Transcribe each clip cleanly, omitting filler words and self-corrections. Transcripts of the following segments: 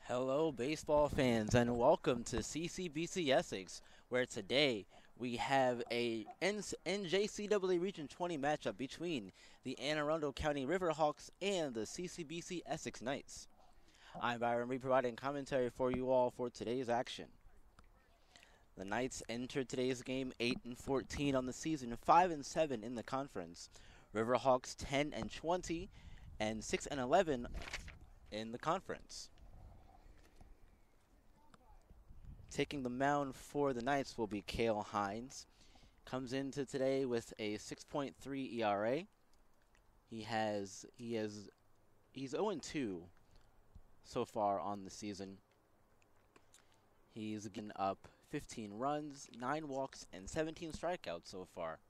Hello, baseball fans, and welcome to CCBC Essex, where today we have a NJCAA Region 20 matchup between the Arundel County Riverhawks and the CCBC Essex Knights. I'm Byron Reed, providing commentary for you all for today's action. The Knights entered today's game 8-14 on the season, 5-7 in the conference. Riverhawks 10-20 and 6-11 in the conference. Taking the mound for the Knights will be Cale Hines. Comes into today with a 6.3 ERA. He's 0-2 so far on the season. He's given up 15 runs, 9 walks, and 17 strikeouts so far.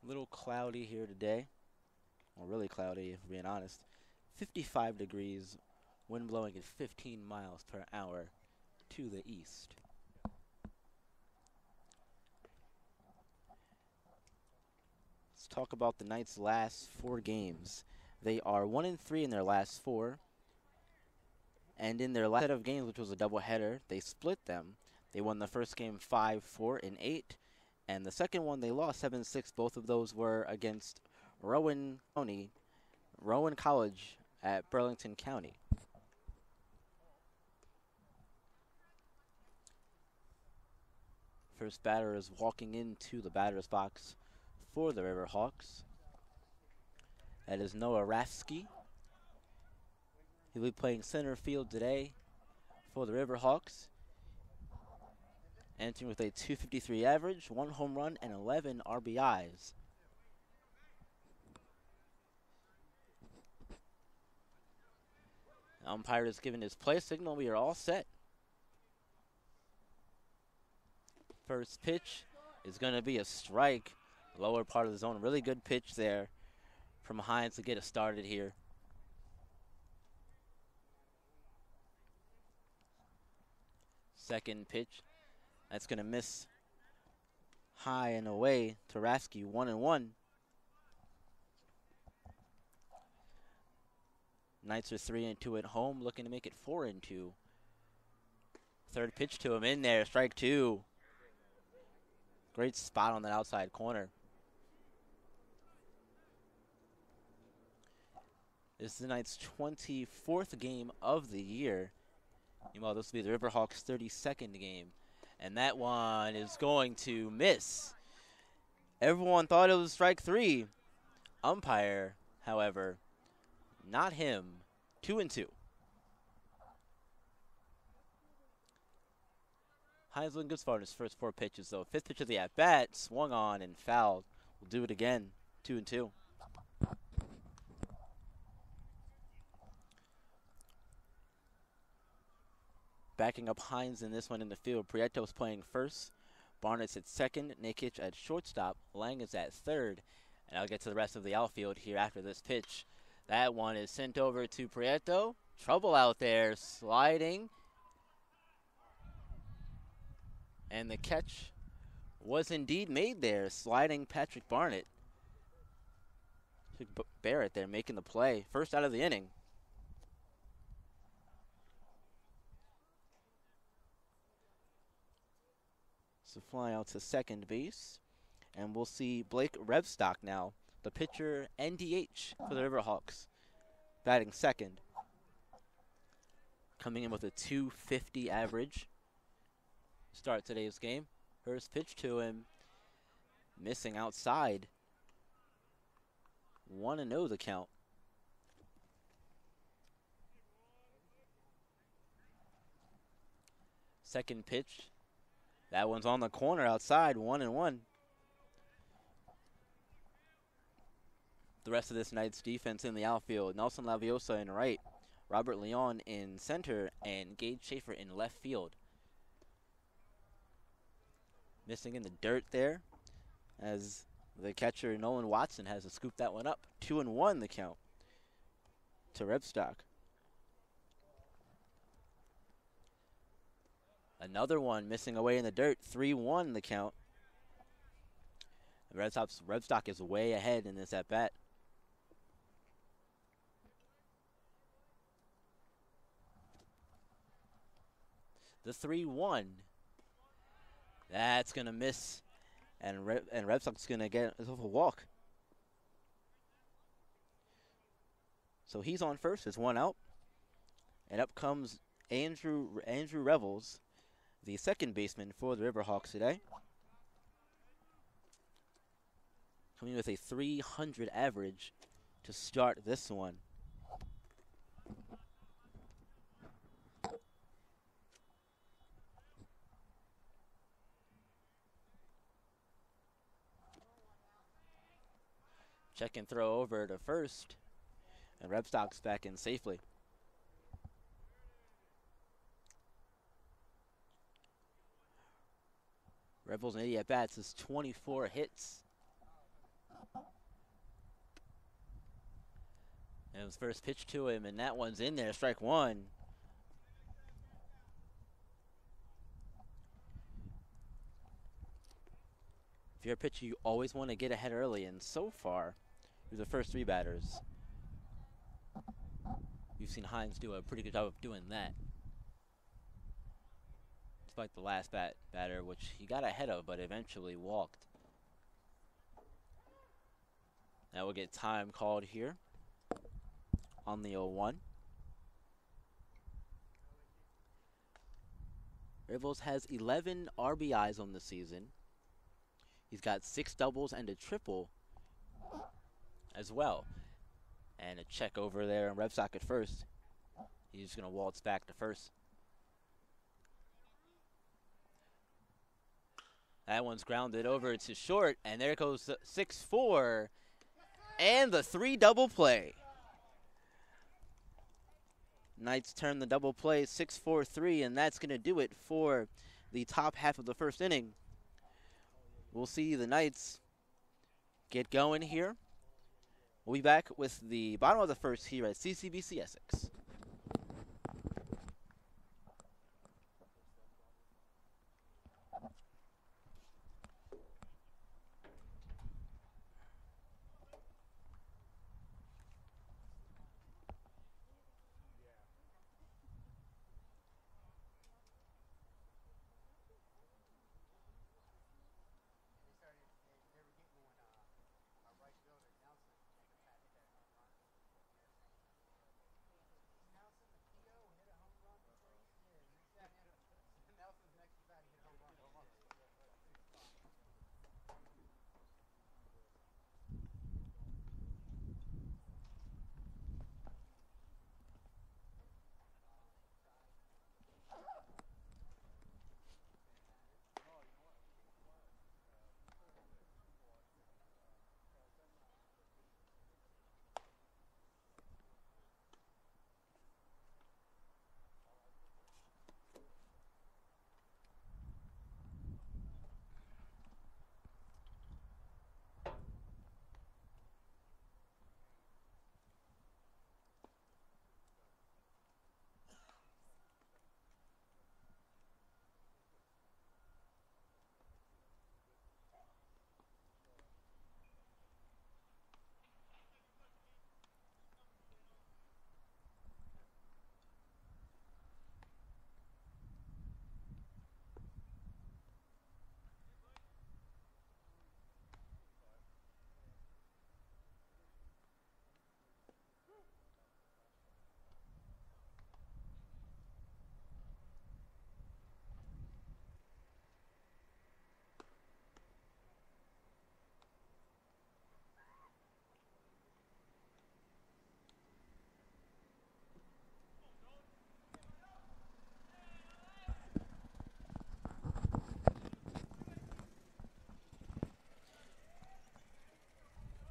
A little cloudy here today. Well, really cloudy, if we're being honest. 55 degrees, wind blowing at 15 miles per hour to the east. Let's talk about the Knights' last 4 games. They are 1-3 in their last 4. And in their last set of games, which was a doubleheader, they split them. They won the first game 5-4 in 8. And the second one, they lost 7-6. Both of those were against Rowan College at Burlington County. First batter is walking into the batter's box for the Riverhawks. That is Noah Rafsky. He'll be playing center field today for the Riverhawks. Entering with a .253 average, 1 home run, and 11 RBIs. The umpire has given his play signal. We are all set. First pitch is going to be a strike. Lower part of the zone. Really good pitch there from Hines to get us started here. Second pitch. That's going to miss high and away to Rasky, 1-1. Knights are 3-2 at home, looking to make it 4-2. Third pitch to him in there, strike 2. Great spot on that outside corner. This is the Knights' 24th game of the year. Meanwhile, this will be the Riverhawks' 32nd game. And that one is going to miss. Everyone thought it was strike 3. Umpire, however, not him. 2-2. Hines looking good for his first 4 pitches, though. Fifth pitch of the at-bat, swung on and fouled. We'll do it again. 2-2. Backing up Hines in this one in the field. Prieto's playing first. Barnett's at second. Nikic at shortstop. Lang is at third. And I'll get to the rest of the outfield here after this pitch. That one is sent over to Prieto. Trouble out there. Sliding. And the catch was indeed made there. Sliding Patrick Barnett. Barrett there making the play. First out of the inning. So fly out to second base. And we'll see Blake Revstock now, the pitcher NDH for the Riverhawks, batting second. Coming in with a .250 average. Start today's game. First pitch to him. Missing outside. 1-0 the count. Second pitch. That one's on the corner outside, 1-1. The rest of this Knights defense in the outfield. Nelson Laviosa in right. Robert Leon in center. And Gage Schaefer in left field. Missing in the dirt there as the catcher Nolan Watson has to scoop that one up. 2-1 the count to Revstock. Another one missing away in the dirt. 3-1 the count. Red Stock is way ahead in this at bat. The 3-1. That's gonna miss, and Red Stock's gonna get a walk. So he's on first. It's 1 out, and up comes Andrew Revels, the second baseman for the Riverhawks today, coming with a 300 average to start this one. Check and throw over to first, and Red Stock's back in safely. Rebels in 80 at-bats is 24 hits. And it was first pitch to him, and that one's in there, strike one. If you're a pitcher, you always want to get ahead early, and so far, through the first 3 batters, you've seen Hines do a pretty good job of doing that. Despite the last batter, which he got ahead of, but eventually walked. Now we'll get time called here on the 0-1. Rivals has 11 RBIs on the season. He's got 6 doubles and a triple as well. And a check over there on Red Stock at first. He's just going to waltz back to first. That one's grounded over to short, and there goes 6-4, and the 3 double play. Knights turn the double play 6-4-3, and that's going to do it for the top half of the first inning. We'll see the Knights get going here. We'll be back with the bottom of the first here at CCBC Essex.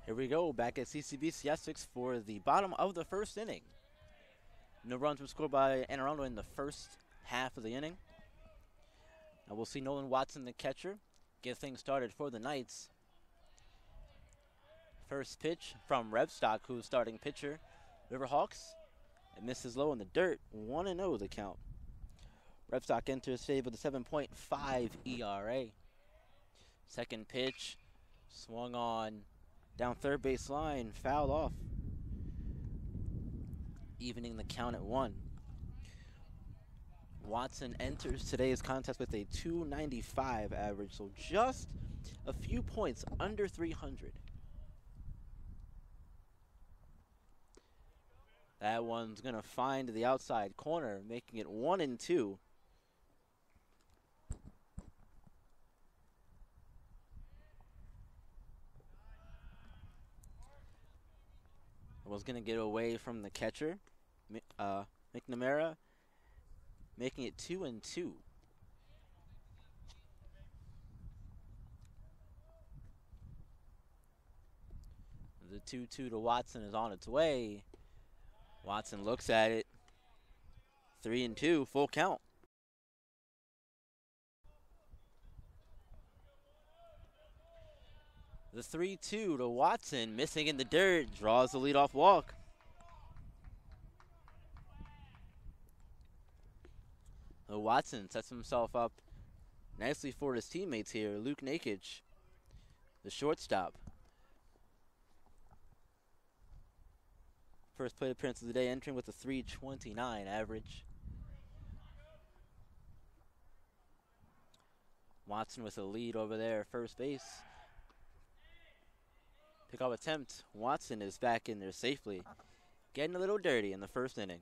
Here we go, back at CCBC Essex for the bottom of the first inning. No runs were scored by Arundel in the first half of the inning. Now we'll see Nolan Watson, the catcher, get things started for the Knights. First pitch from Red Stock, who's starting pitcher. Riverhawks, it misses low in the dirt, 1-0 the count. Red Stock enters today with a 7.5 ERA. Second pitch, Swung on down third base line, fouled off. Evening the count at 1. Watson enters today's contest with a 295 average, so just a few points under 300. That one's gonna find the outside corner, making it 1-2. Was gonna get away from the catcher, McNamara, making it 2-2. The 2-2 to Watson is on its way. Watson looks at it. 3-2, full count. The 3-2 to Watson, missing in the dirt, draws the leadoff walk. Watson sets himself up nicely for his teammates here. Luke Nakic, the shortstop. First plate appearance of the day, entering with a 329 average. Watson with a lead over there at first base. Pickoff attempt. Watson is back in there safely. Getting a little dirty in the first inning.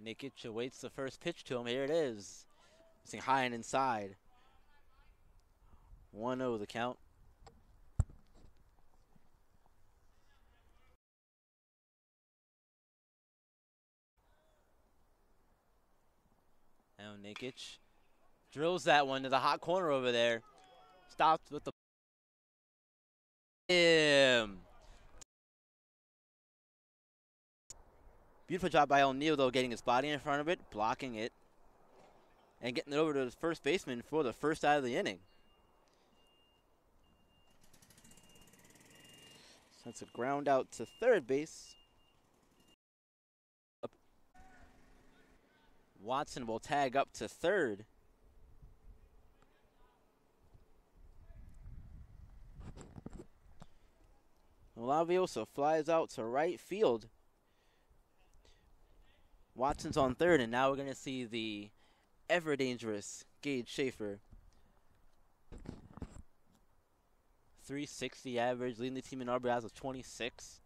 Nikic awaits the first pitch to him. Here it is. Missing high and inside. 1-0 the count. Now Nikic drills that one to the hot corner over there. Stops with the Beautiful job by O'Neal, though, getting his body in front of it, blocking it, and getting it over to the first baseman for the first out of the inning. So that's a ground out to third base. Watson will tag up to third. Laviosa flies out to right field. Watson's on third, and now we're going to see the ever-dangerous Gage Schaefer. 360 average, leading the team in RBIs with 26.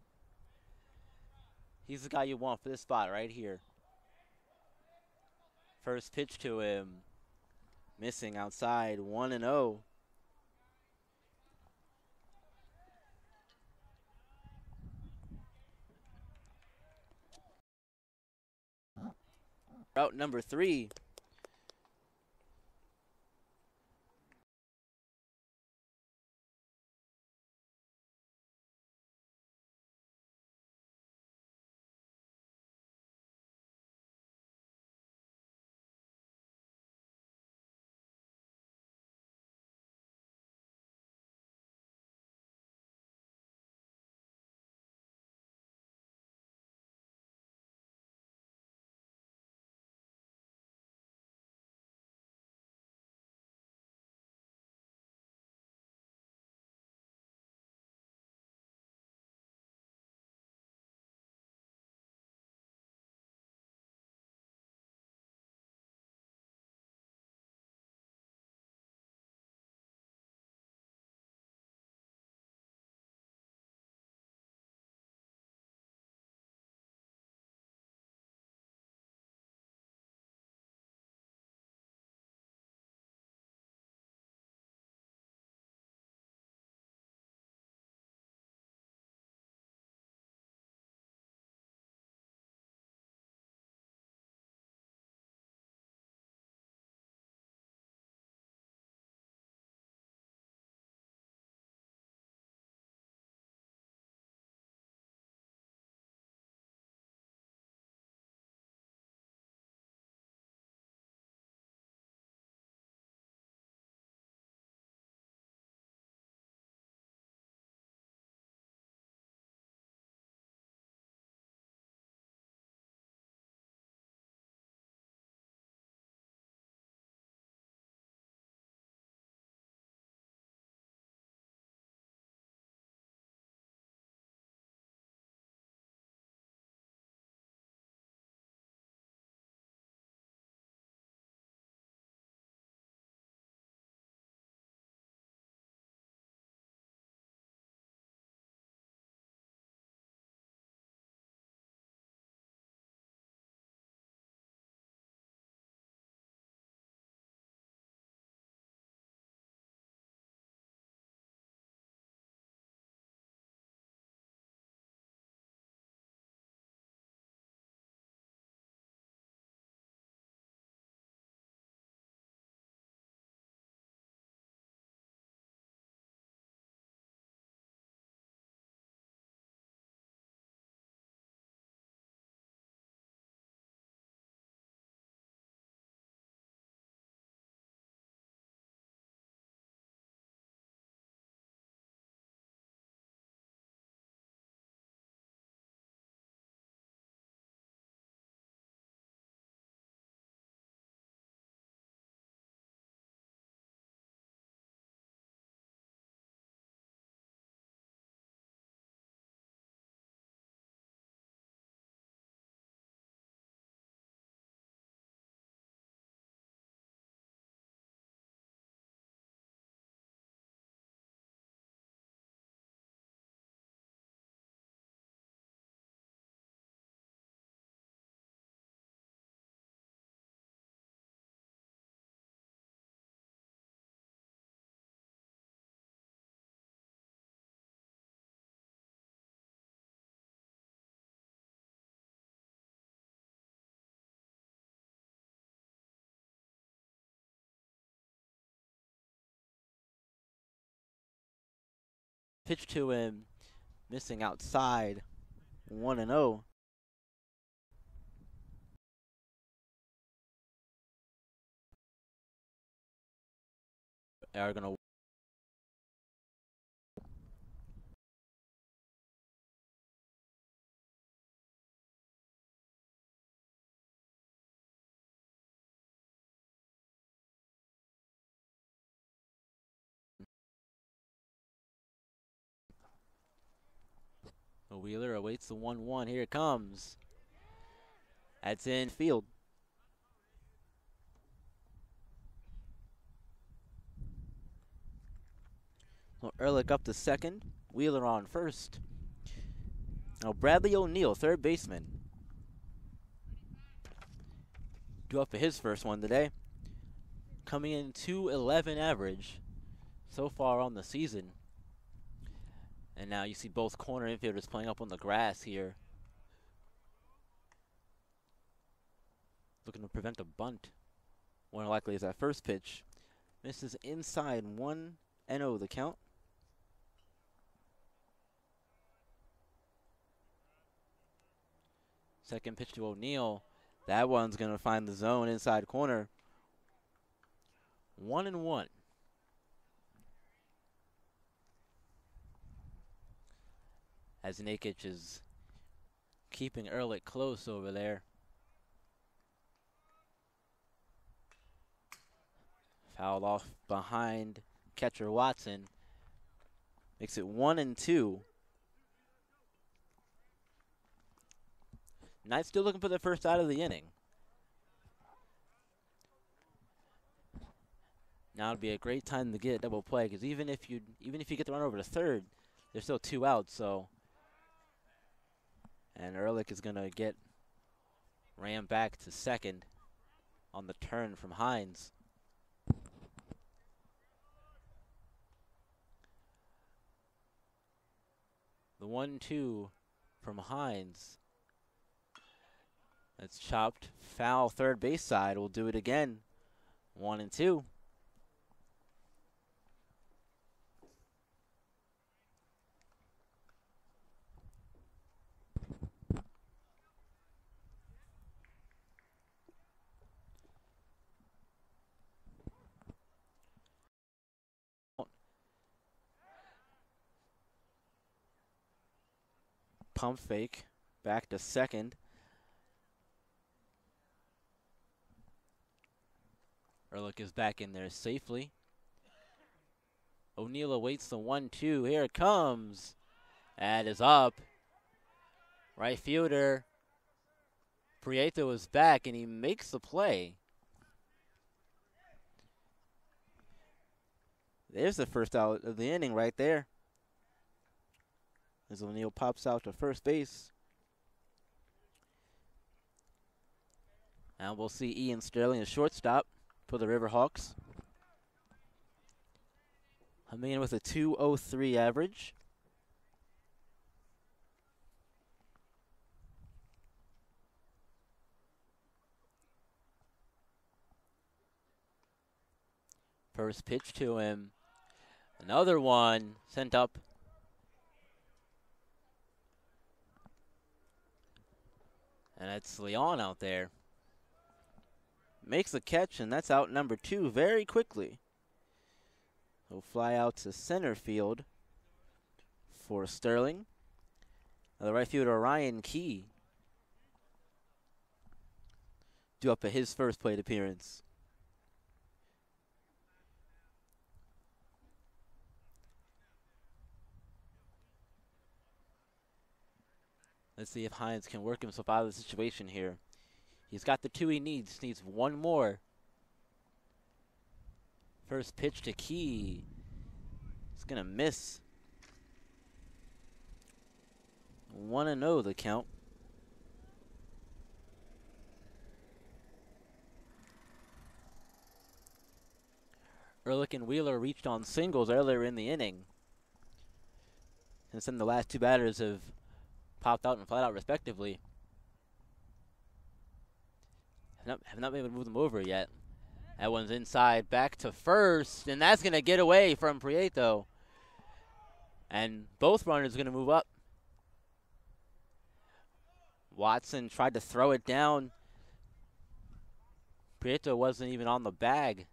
He's the guy you want for this spot right here. First pitch to him. Missing outside, 1-0. Route number 3. Pitch to him, missing outside, 1-0. Are going to Wheeler awaits the 1-1. Here it comes. That's in field. So Ehrlich up to second. Wheeler on first. Now Bradley O'Neill, third baseman. Due up for his first one today. Coming in 2.11 average so far on the season. And now you see both corner infielders playing up on the grass here. Looking to prevent a bunt. More likely is that first pitch. Misses inside, 1-0 the count. Second pitch to O'Neill. That one's going to find the zone inside corner. 1-1. As Nakic is keeping Ehrlich close over there. Fouled off behind catcher Watson. Makes it 1-2. Knights still looking for the first out of the inning. Now would be a great time to get a double play, because even if you get the run over to third, there's still 2 outs. So, and Ehrlich is gonna get ran back to second on the turn from Hines. The 1-2 from Hines. That's chopped foul third base side. We'll do it again. 1-2. Pump fake. Back to second. Ehrlich is back in there safely. O'Neill awaits the 1-2. Here it comes. That is up. Right fielder Prieto is back, and he makes the play. There's the first out of the inning right there. As O'Neill pops out to first base. Now we'll see Ian Sterling, the shortstop for the Riverhawks. Coming in with a 2.03 average. First pitch to him. Another one sent up. And that's Leon out there. Makes the catch, and that's out number 2 very quickly. He'll fly out to center field for Sterling. Now the right fielder, Ryan Key, due up at his first plate appearance. Let's see if Hines can work himself out of the situation here. He's got the 2 he needs. Needs 1 more. First pitch to Key. He's going to miss. 1-0 the count. Ehrlich and Wheeler reached on singles earlier in the inning. And then the last 2 batters have popped out and flat out respectively. Have not been able to move them over yet. That one's inside, back to first, and that's going to get away from Prieto. And both runners are going to move up. Watson tried to throw it down. Prieto wasn't even on the bag.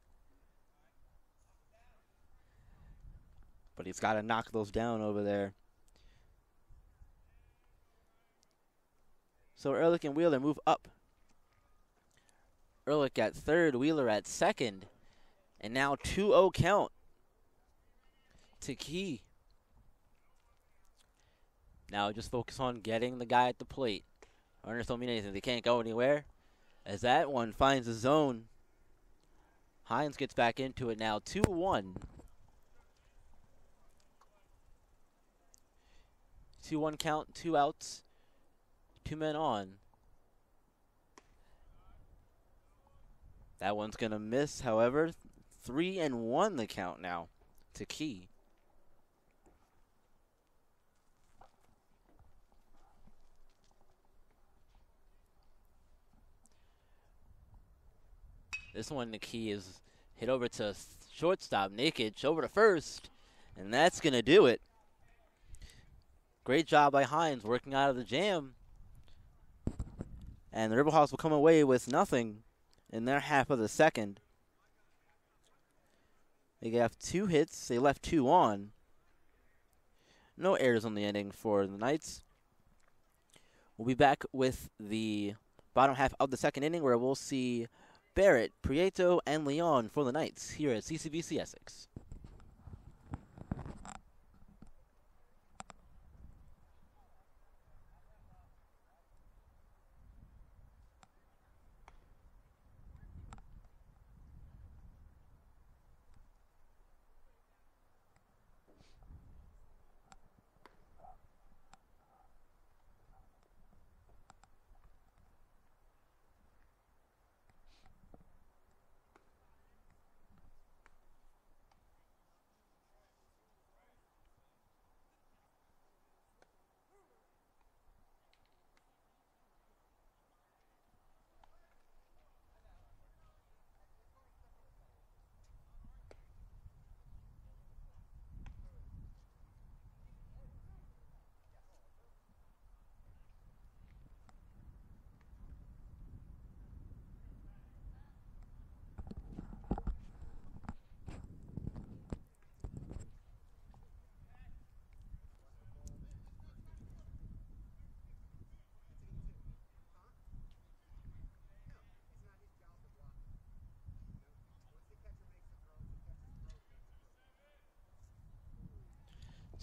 But he's got to knock those down over there. So Ehrlich and Wheeler move up. Ehrlich at third, Wheeler at second. And now 2-0 count to Key. Now just focus on getting the guy at the plate. Runners don't mean anything. They can't go anywhere. As that one finds the zone. Hines gets back into it now. 2-1. 2-1 count, 2 outs, 2 men on. That one's going to miss, however. 3-1 the count now to Key. This one, the Key is hit over to shortstop, Nakich, over to first, and that's going to do it. Great job by Hines working out of the jam. And the Riverhawks will come away with nothing in their half of the second. They have 2 hits. They left 2 on. No errors on the inning for the Knights. We'll be back with the bottom half of the second inning where we'll see Barrett, Prieto, and Leon for the Knights here at CCBC Essex.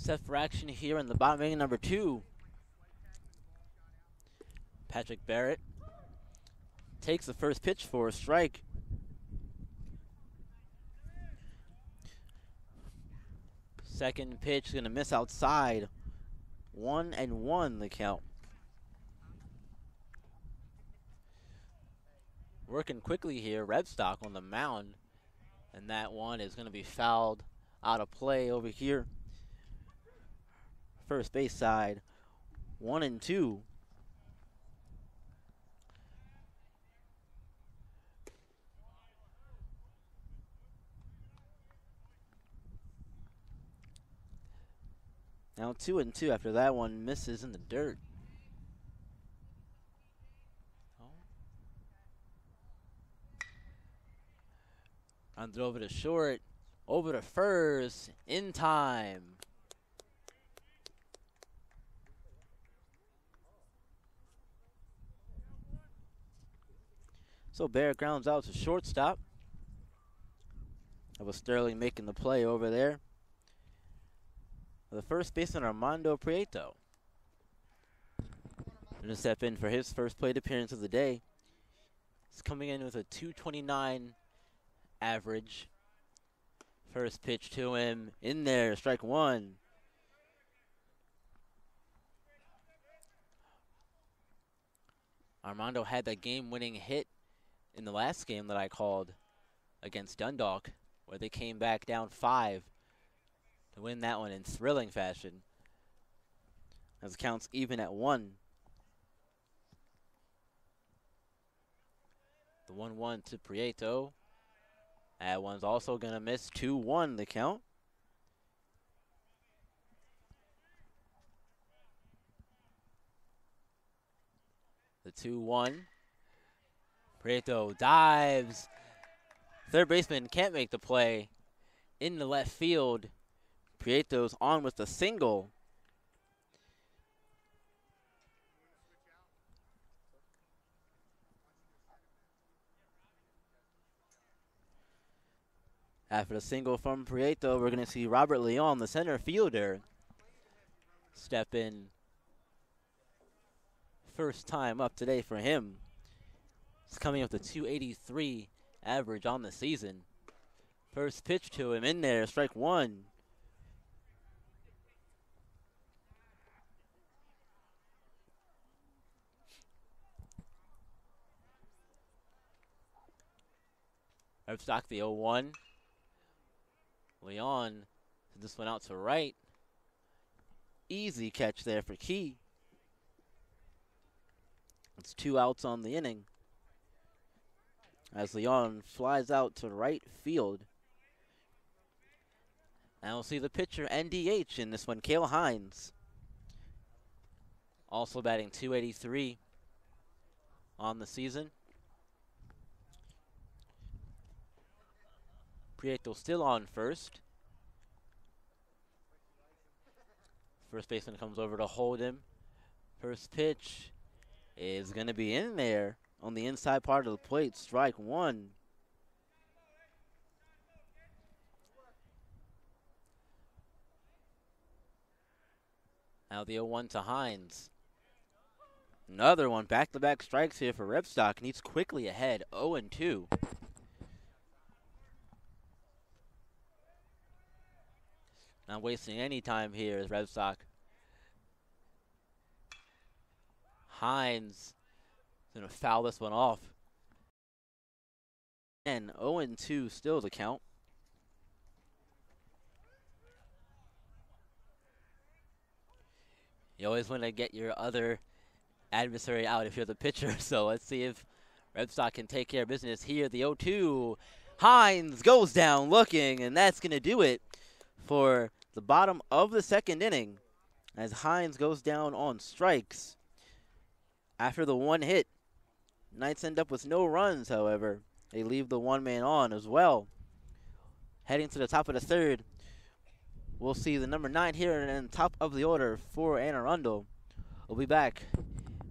Set for action here in the bottom inning, number 2. Patrick Barrett takes the first pitch for a strike. Second pitch is going to miss outside. 1-1 the count. Working quickly here, Redstock on the mound. And that one is going to be fouled out of play over here. First base side, 1-2. Now 2-2 after that one misses in the dirt. Runs over to short, over to first, in time. So Barrett grounds out to shortstop. That was Sterling making the play over there. The first baseman, Armando Prieto. Going to step in for his first plate appearance of the day. He's coming in with a .229 average. First pitch to him, in there, strike 1. Armando had that game-winning hit in the last game that I called against Dundalk, where they came back down 5 to win that one in thrilling fashion. As it counts even at 1. The 1-1 to Prieto. That one's also going to miss. 2-1 the count. 2-1. Prieto dives. Third baseman can't make the play. In the left field, Prieto's on with the single. After the single from Prieto, we're going to see Robert Leon, the center fielder, step in. First time up today for him. He's coming up to 283 average on the season. First pitch to him in there, strike one. Red Sox the 0-1. Leon sent this one out to right. Easy catch there for Key. It's 2 outs on the inning as Leon flies out to right field. Now we'll see the pitcher NDH in this one, Cale Hines. Also batting 283 on the season. Prieto still on first. First baseman comes over to hold him. First pitch is going to be in there on the inside part of the plate. Strike one. Now the 0-1 to Hines. Another one, back-to-back strikes here for Red Sox, and he's quickly ahead, 0-2. Not wasting any time here as Red Sox. Hines is going to foul this one off. And 0-2 still the count. You always want to get your other adversary out if you're the pitcher. So let's see if Red Sox can take care of business here. The 0-2. Hines goes down looking, and that's going to do it for the bottom of the second inning as Hines goes down on strikes. After the one hit, Knights end up with no runs, however. They leave the one man on as well. Heading to the top of the third, we'll see the number 9 here in the top of the order for Arundel. We'll be back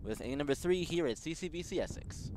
with inning number 3 here at CCBC Essex.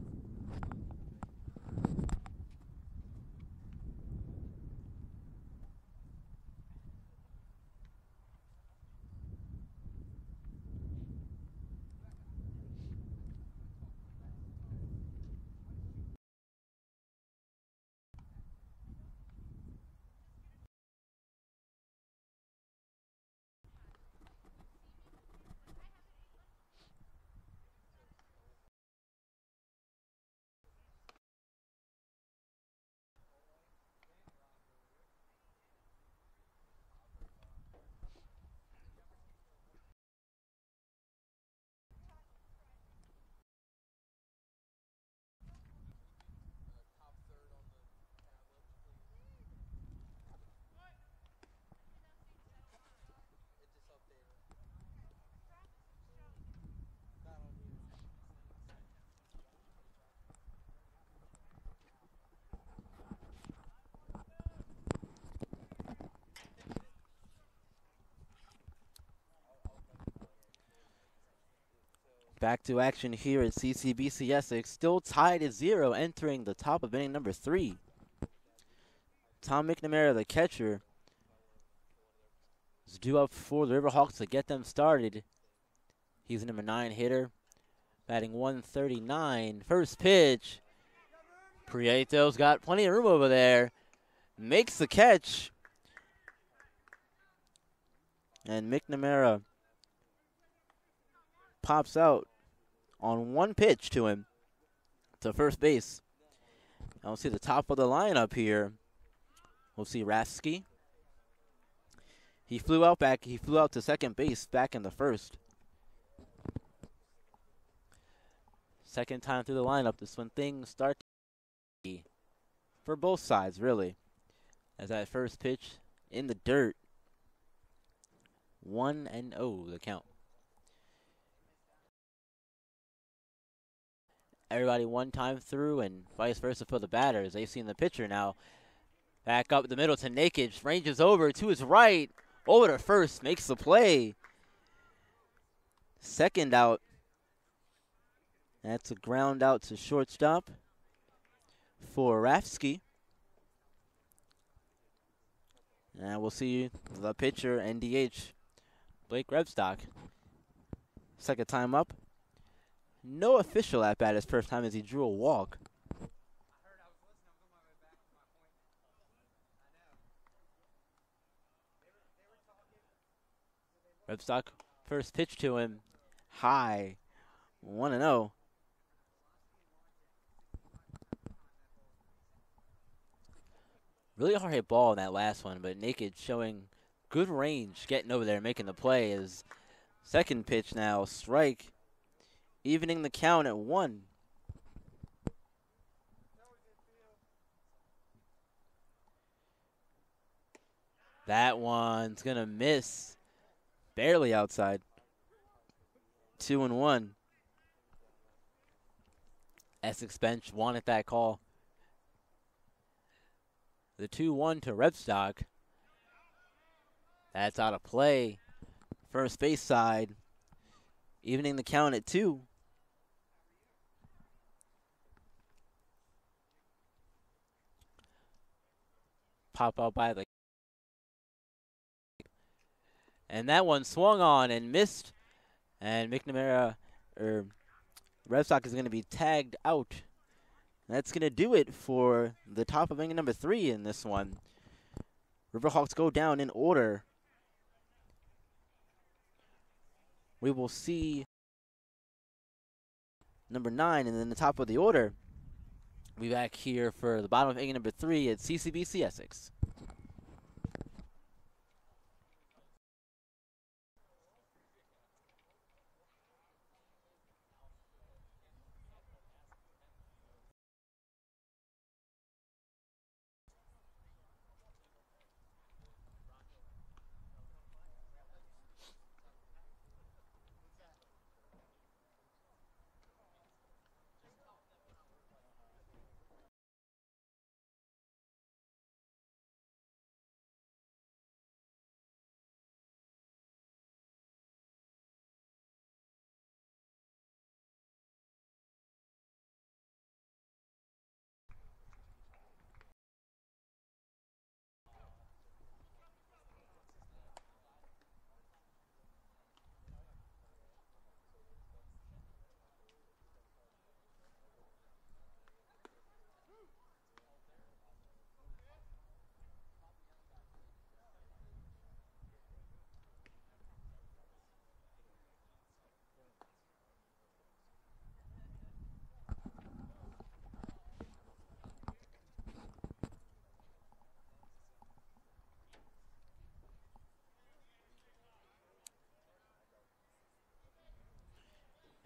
Back to action here at CCBC Essex. Still tied at 0 entering the top of inning number 3. Tom McNamara, the catcher, is due up for the Riverhawks to get them started. He's the number 9 hitter, batting 139. First pitch. Prieto's got plenty of room over there. Makes the catch. And McNamara pops out on one pitch to him to first base. Now we'll see the top of the lineup here. We'll see Rasky. He flew out to second base back in the first. Second time through the lineup, this when things start to be for both sides, really. As that first pitch in the dirt. 1-0 the count. everybody one time through and vice versa for the batters. They've seen the pitcher now. Back up the middle to Naked, ranges over to his right, over to first, makes the play. Second out. That's a ground out to shortstop for Rafsky. And we'll see the pitcher, NDH, Blake Rebstock. Second time up. No official at bat his first time as he drew a walk. Rebstock, first pitch to him, high, 1-0. Really hard hit ball in that last one, but Naked showing good range, getting over there, making the play. His second pitch now, strike, evening the count at 1. That one's gonna miss, barely outside. 2-1. Essex bench wanted that call. The 2-1 to Rebstock. That's out of play. First base side, evening the count at 2. Pop out by the. And that one swung on and missed. And McNamara, Rebstock is going to be tagged out. That's going to do it for the top of inning number 3 in this one. Riverhawks go down in order. We will see number 9, and then the top of the order. We'll be back here for the bottom of inning number 3 at CCBC Essex.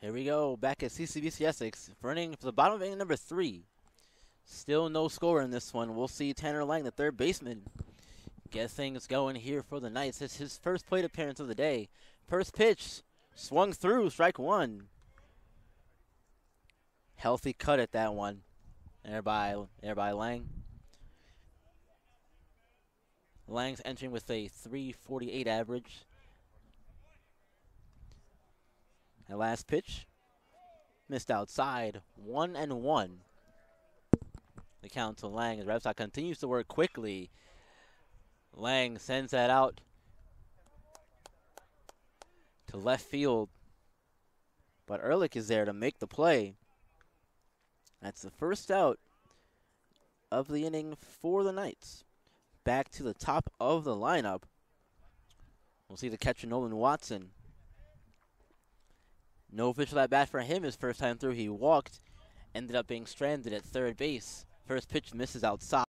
Here we go, back at CCBC Essex, running for the bottom of inning number 3. Still no score in this one. We'll see Tanner Lang, the third baseman, get things going here for the Knights. It's his first plate appearance of the day. First pitch, swung through, strike 1. Healthy cut at that one. There by Lang. Lang's entering with a .348 average. That last pitch, missed outside, 1-1. The count to Lang as Rebstock continues to work quickly. Lang sends that out to left field, but Ehrlich is there to make the play. That's the first out of the inning for the Knights. Back to the top of the lineup. We'll see the catcher, Nolan Watson. No official at bat for him his first time through. He walked, ended up being stranded at third base. First pitch misses outside.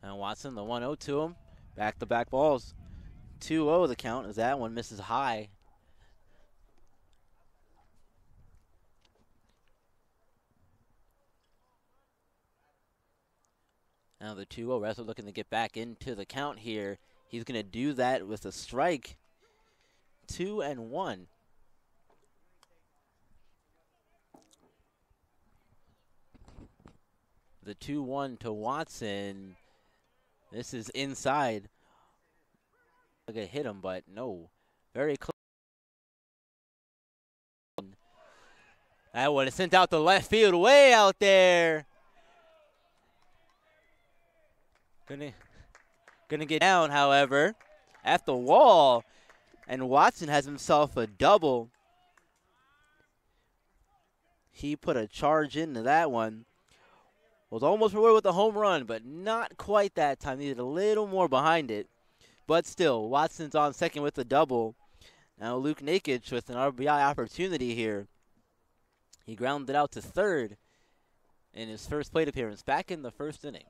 And Watson, the 1-0 to him. Back-to-back balls. 2-0 the count as that one misses high. Now the 2-0, Wrestler looking to get back into the count here. He's going to do that with a strike. 2-1. The 2-1 to Watson. This is inside. I could hit him, but no. Very close. That one is sent out to left field, way out there. Gonna get down, however, at the wall. And Watson has himself a double. He put a charge into that one. Was almost rewarded with a home run, but not quite that time. Needed a little more behind it. But still, Watson's on second with a double. Now Luke Nakic with an RBI opportunity here. He grounded out to third in his first plate appearance, back in the first inning.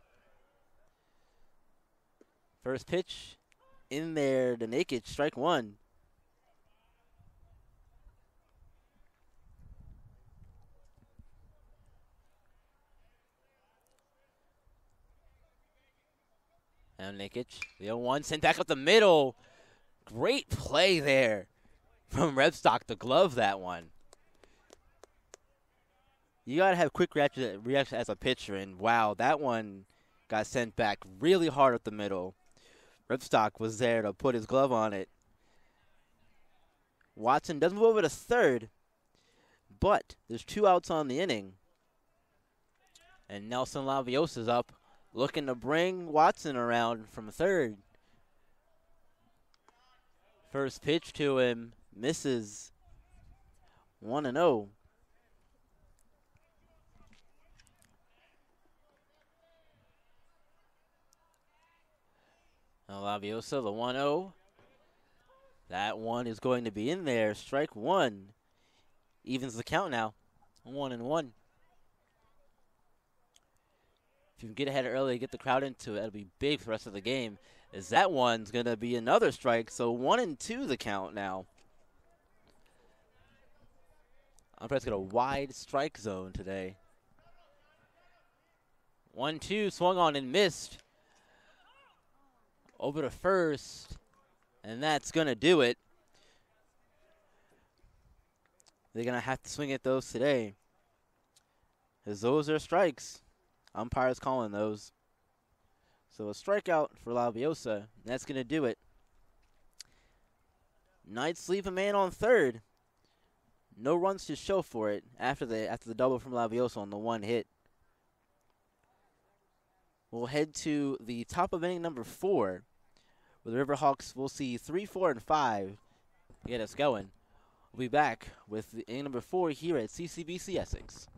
First pitch in there to Nakic, strike one. Now Nakic, the 0-1, sent back up the middle. Great play there from Rebstock to glove that one. You got to have quick reaction as a pitcher, and wow, that one got sent back really hard up the middle. Rebstock was there to put his glove on it. Watson does move over to third, but there's 2 outs on the inning. And Nelson Laviosa's up, looking to bring Watson around from third. First pitch to him, misses. 1-0. Now Laviosa, the 1-0. That one is going to be in there. Strike one. Evens the count now. 1-1. If you can get ahead early, get the crowd into it, it'll be big for the rest of the game. As that one's going to be another strike. So 1-2 the count now. Umpire's got a wide strike zone today. 1-2, swung on and missed. Over to first, and that's going to do it. They're going to have to swing at those today, as those are strikes. Umpire's calling those. So a strikeout for Laviosa, and that's going to do it. Knights leave a man on third. No runs to show for it after the double from Laviosa on the one hit. We'll head to the top of inning number 4. With the Riverhawks, we'll see 3, 4, and 5 to get us going. We'll be back with the inning number 4 here at CCBC Essex.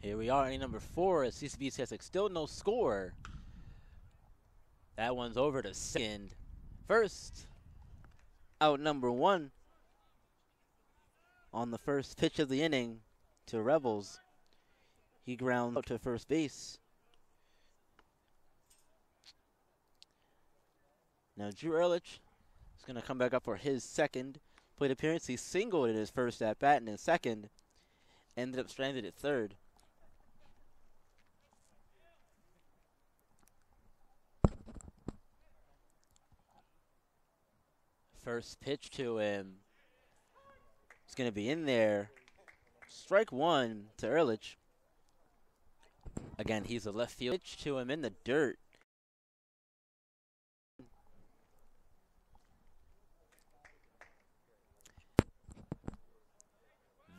Here we are, inning number 4 at CCBC Essex. Still no score. That one's over to second. First, out number 1 on the first pitch of the inning to Rebels. He grounds out to first base. Now Drew Ehrlich is going to come back up for his second plate appearance. He singled in his first at-bat, and his second ended up stranded at third. First pitch to him. It's going to be in there. Strike one to Ehrlich. Again, he's a left field pitch to him in the dirt.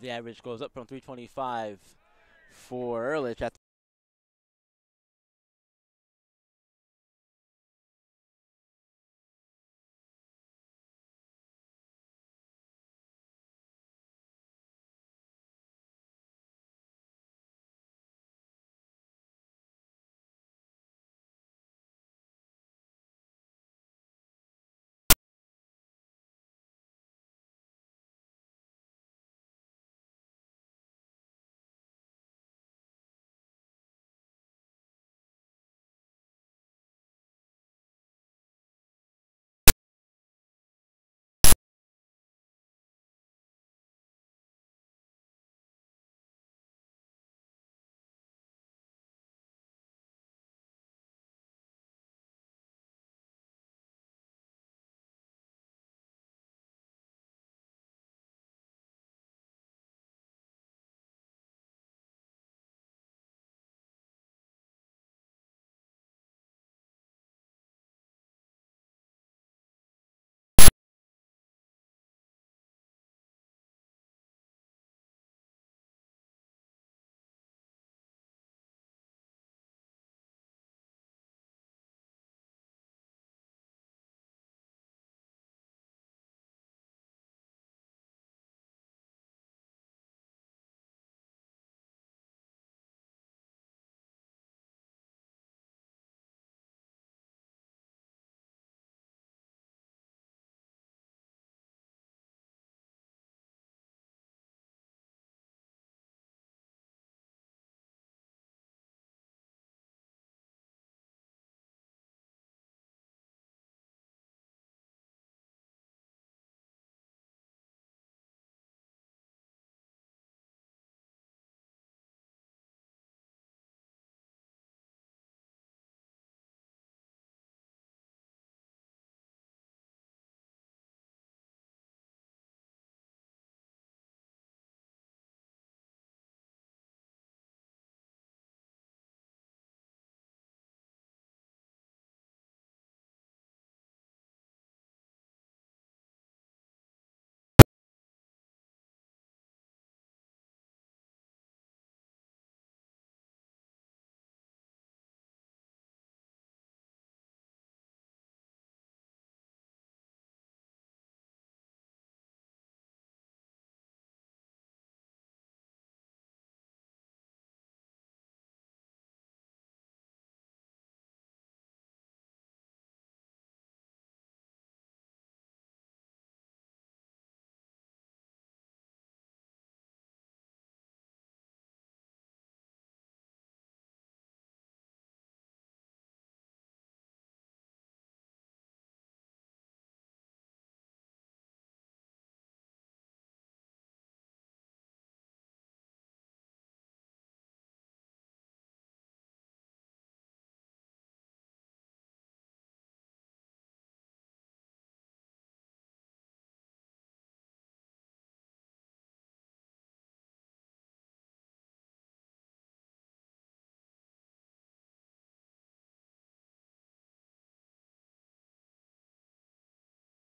The average goes up from 325 for Ehrlich at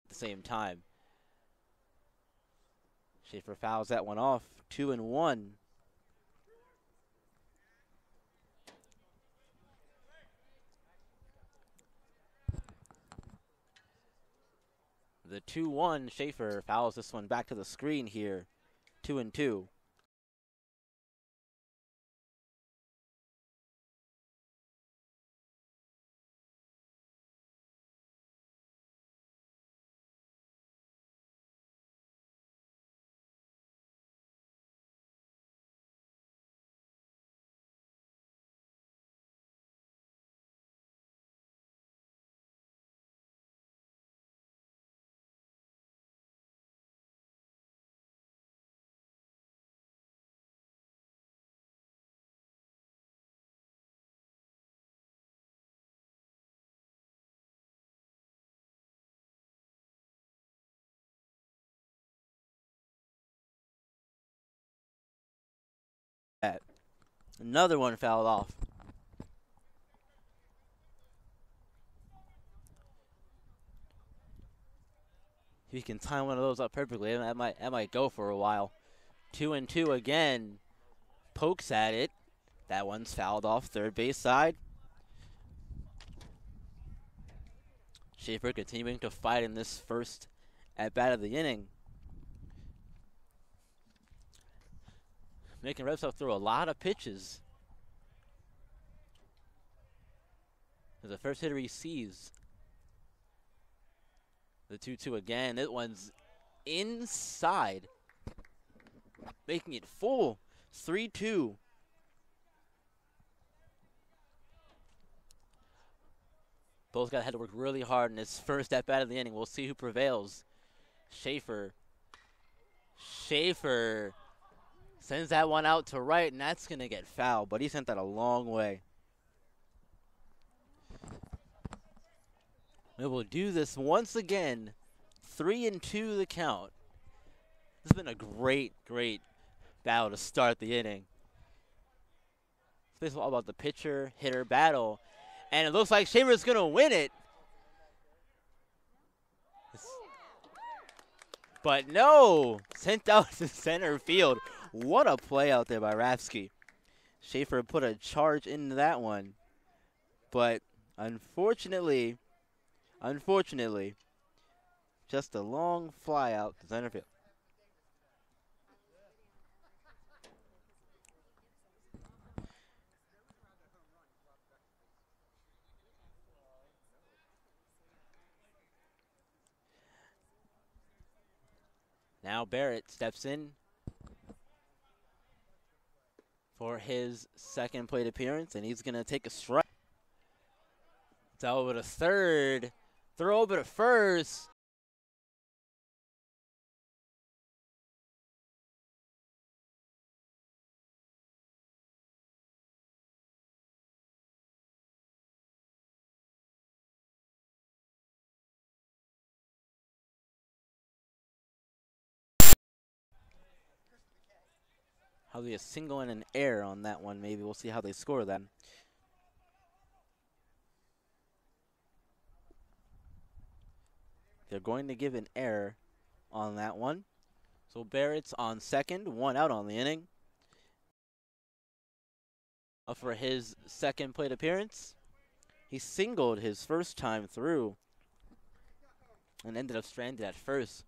the same time. Schaefer fouls that one off. 2-1. The 2-1, Schaefer fouls this one back to the screen here. 2-2. Another one fouled off. If he can time one of those up perfectly, that might go for a while. 2-2 again. Pokes at it. That one's fouled off third base side. Schaefer continuing to fight in this first at-bat of the inning. Making Red Sox throw a lot of pitches. The first hitter he sees. The 2-2 again. That one's inside. Making it full. 3-2. Both guys had to work really hard in this first at-bat of the inning. We'll see who prevails. Schaefer sends that one out to right, and that's going to get fouled, but he sent that a long way. We will do this once again. 3-2 the count. This has been a great battle to start the inning. This is all about the pitcher-hitter battle. And it looks like Schaefer's going to win it. But no, sent out to center field. What a play out there by Rafsky. Schaefer put a charge into that one. But unfortunately, just a long fly out to center field. Now Barrett steps in for his second plate appearance, and he's going to take a strike. It's over to third. Throw over to first. How be a single and an error on that one, maybe. We'll see how they score that. They're going to give an error on that one. So Barrett's on second, one out on the inning. For his second plate appearance. He singled his first time through and ended up stranded at first.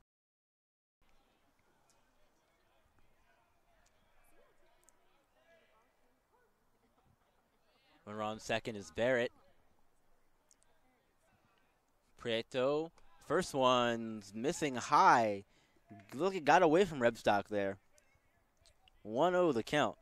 Runner on second is Barrett. Prieto, first one's missing high. Look, it got away from Rebstock there. 1-0 the count.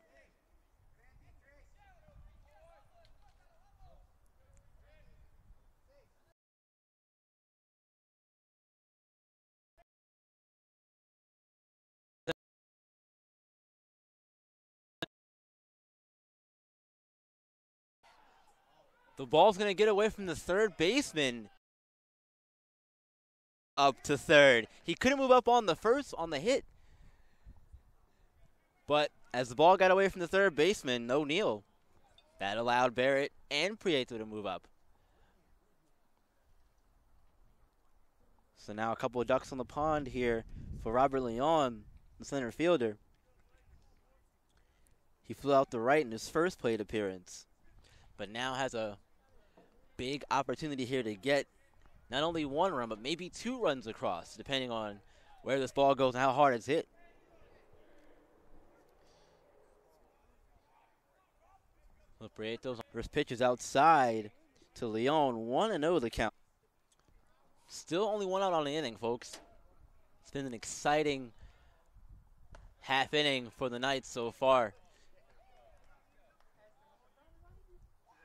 The ball's going to get away from the third baseman. Up to third. He couldn't move up on the first, on the hit. But as the ball got away from the third baseman, O'Neal, that allowed Barrett and Prieto to move up. So now a couple of ducks on the pond here for Robert Leon, the center fielder. He flew out to right in his first plate appearance, but now has a big opportunity here to get not only one run, but maybe 2 runs across, depending on where this ball goes and how hard it's hit. Prieto's first pitch is outside to Leon. 1-0 the count. Still only 1 out on the inning, folks. It's been an exciting half inning for the Knights so far.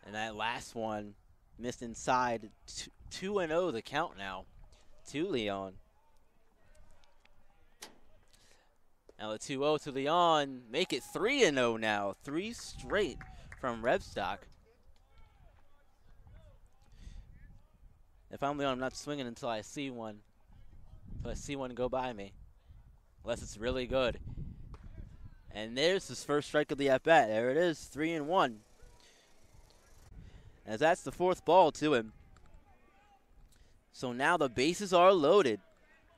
And that last one missed inside. 2-0 the count now to Leon. Now the 2-0 to Leon. Make it 3-0 now. 3 straight from Rebstock. If I'm Leon, I'm not swinging until I see one. Until I see one go by me. Unless it's really good. And there's his first strike of the at-bat. There it is, 3-1. As that's the 4th ball to him. So now the bases are loaded.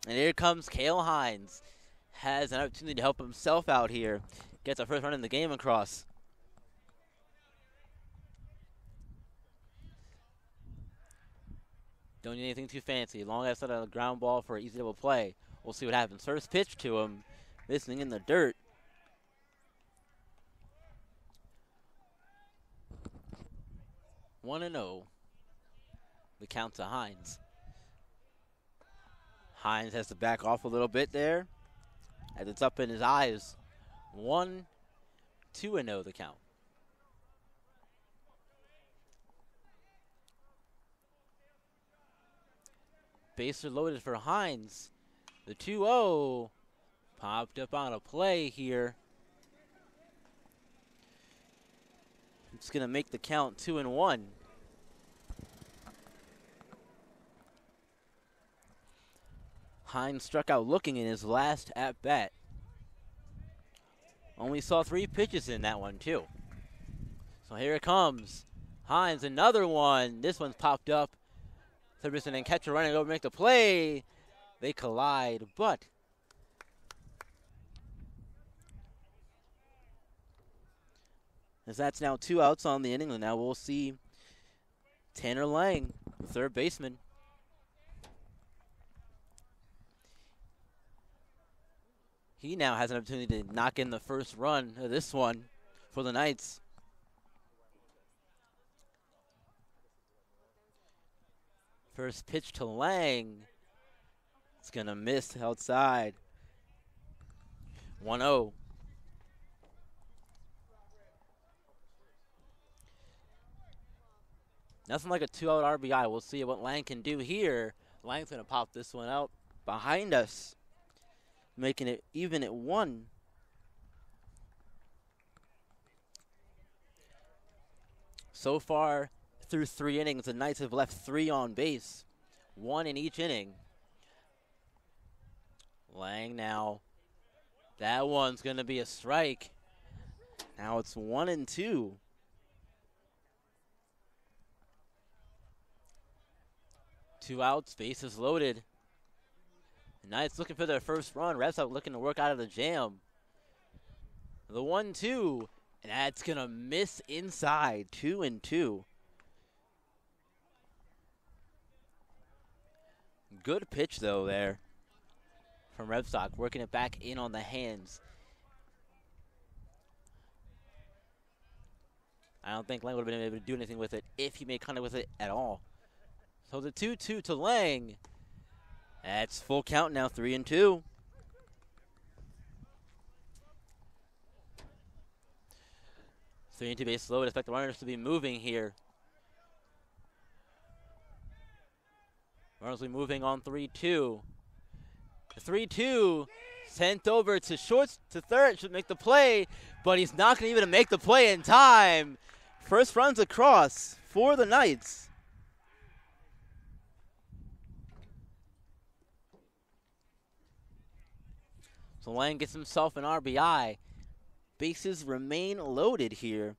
And here comes Kale Hines. Has an opportunity to help himself out here. Gets a first run in the game across. Don't need anything too fancy. Long as it's a ground ball for an easy double play. We'll see what happens. First pitch to him. Missing in the dirt. 1-0. The count to Hines. Hines has to back off a little bit there, as it's up in his eyes. 1-2-0 the count. Bases are loaded for Hines. The 2-0 popped up on a play here. It's going to make the count 2-1. Hines struck out looking in his last at-bat. Only saw 3 pitches in that one, too. So here it comes. Hines, another one. This one's popped up. Third baseman and catcher running over to make the play. They collide, but as that's now 2 outs on the inning, and now we'll see Tanner Lang, the third baseman. He now has an opportunity to knock in the first run of this one for the Knights. First pitch to Lang. It's going to miss outside. 1-0. Nothing like a 2-out RBI. We'll see what Lang can do here. Lang's going to pop this one out behind us, making it even at 1. So far, through 3 innings, the Knights have left 3 on base, 1 in each inning. Lang now. That one's going to be a strike. Now it's 1-2. Two outs, bases loaded. The Knights looking for their first run. Red Sox looking to work out of the jam. The 1-2, and that's going to miss inside. 2-2. Good pitch, though, there from Red Sox, working it back in on the hands. I don't think Lang would have been able to do anything with it if he made contact with it at all. So the 2-2 to Lang. That's full count now, 3-2. Three and two base loaded. Expect the runners to be moving here. Runners will be moving on 3-2. The 3-2 sent over to short to third. Should make the play, but he's not going to even make the play in time. First runs across for the Knights. So Lang gets himself an RBI. Bases remain loaded here.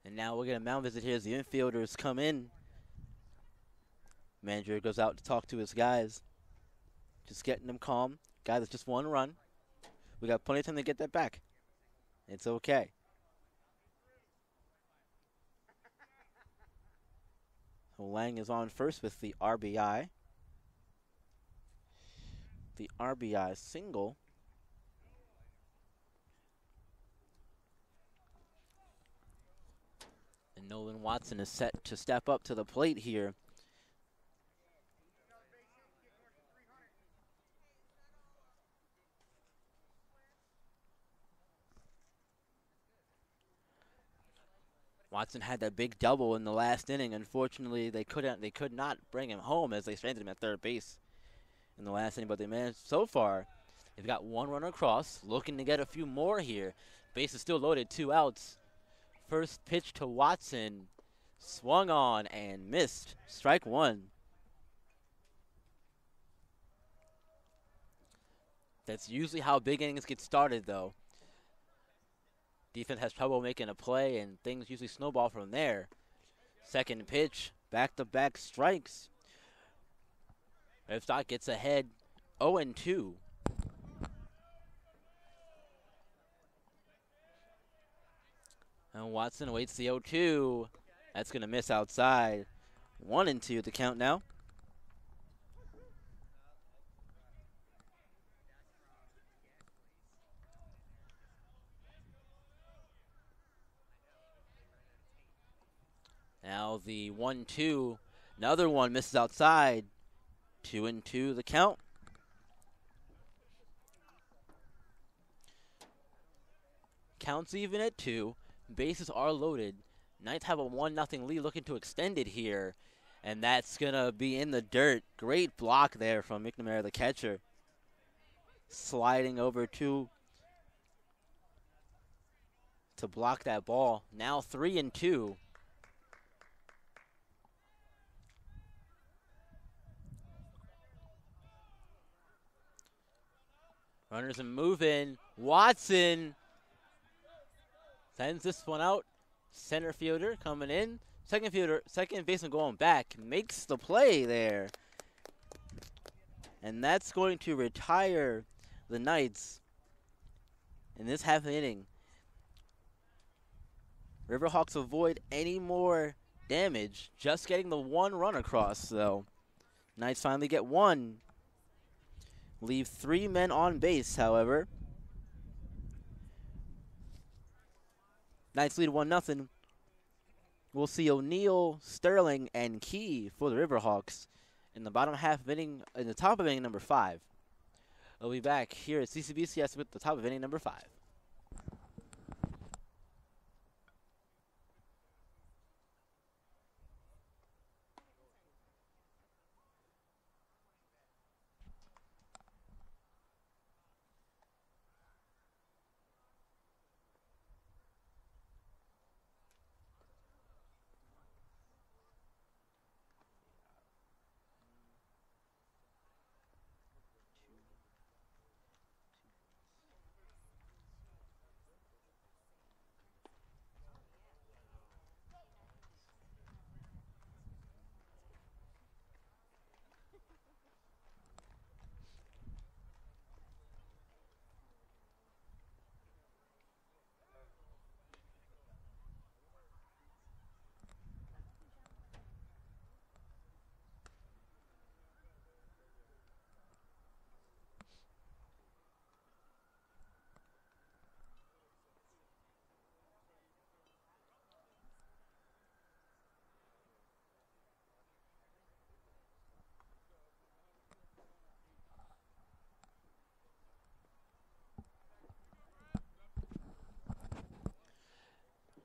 And now we'll get a mound visit here as the infielders come in. Manager goes out to talk to his guys. Just getting them calm. Guys, it's just 1 run. We got plenty of time to get that back. It's okay. So Lang is on first with the RBI. The RBI single. And Nolan Watson is set to step up to the plate here. Watson had that big double in the last inning. Unfortunately, they could not bring him home as they stranded him at third base in the last inning, but they managed so far. They've got 1 runner across, looking to get a few more here. Base is still loaded, 2 outs. First pitch to Watson, swung on and missed. Strike 1. That's usually how big innings get started, though. Defense has trouble making a play, and things usually snowball from there. Second pitch, Back-to-back strikes. If Stock gets ahead 0-2. And Watson waits the 0-2. That's going to miss outside. 1-2 the count now. Now the 1-2. Another one misses outside. 2-2 the count. Counts even at 2. Bases are loaded. Knights have a 1-0 lead, looking to extend it here. And that's going to be in the dirt. Great block there from McNamara, the catcher. Sliding over to block that ball. Now 3-2. Runners are moving. Watson sends this one out. Center fielder coming in. Second baseman going back. Makes the play there. And that's going to retire the Knights in this half inning. Riverhawks avoid any more damage. Just getting the 1 run across, though. Knights finally get 1. Leave 3 men on base, however. Knights lead 1-0. We'll see O'Neal, Sterling, and Key for the Riverhawks in the bottom half of inning, in the top of inning number 5. We'll be back here at CCBC Essex with the top of inning number 5.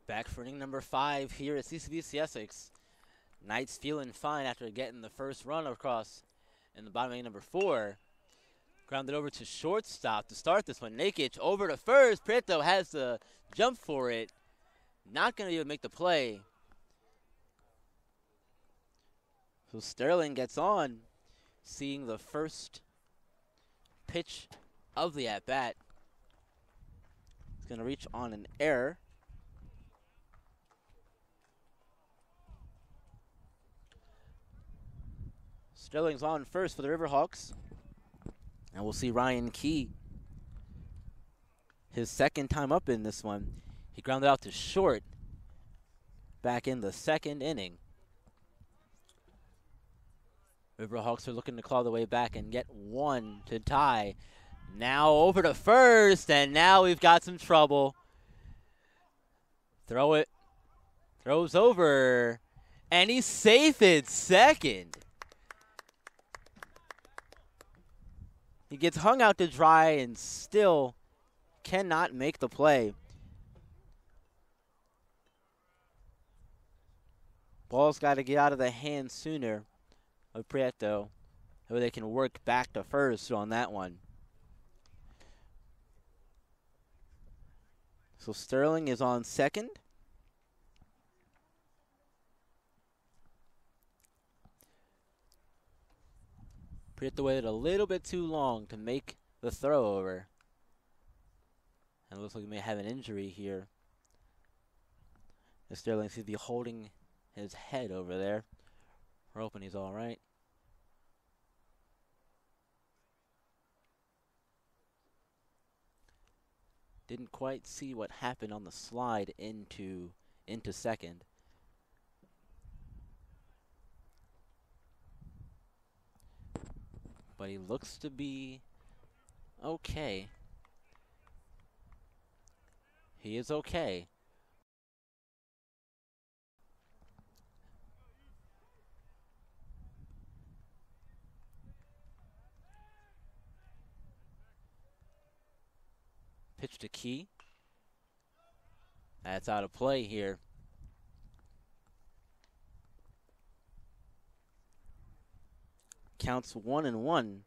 Back for inning number 5 here at CCBC Essex. Knights feeling fine after getting the first run across in the bottom of inning number 4. Grounded over to shortstop to start this one. Nakic over to first. Prieto has the jump for it. Not going to even make the play. So Sterling gets on, seeing the first pitch of the at-bat. He's going to reach on an error. Sterling's on first for the Riverhawks. And we'll see Ryan Key, his second time up in this one. He grounded out to short back in the 2nd inning. Riverhawks are looking to claw the way back and get 1 to tie. Now over to first, and now we've got some trouble. Throw it. Throws over, and he's safe at second. He gets hung out to dry and still cannot make the play. Ball's got to get out of the hands sooner of Prieto, so they can work back to first on that one. So Sterling is on second. Prieto waited a little bit too long to make the throw over. And it looks like he may have an injury here. Sterling seems to be holding his head over there. We're hoping he's all right. Didn't quite see what happened on the slide into second. But he looks to be okay. He is okay. Pitch to Key. That's out of play here. Counts 1-1.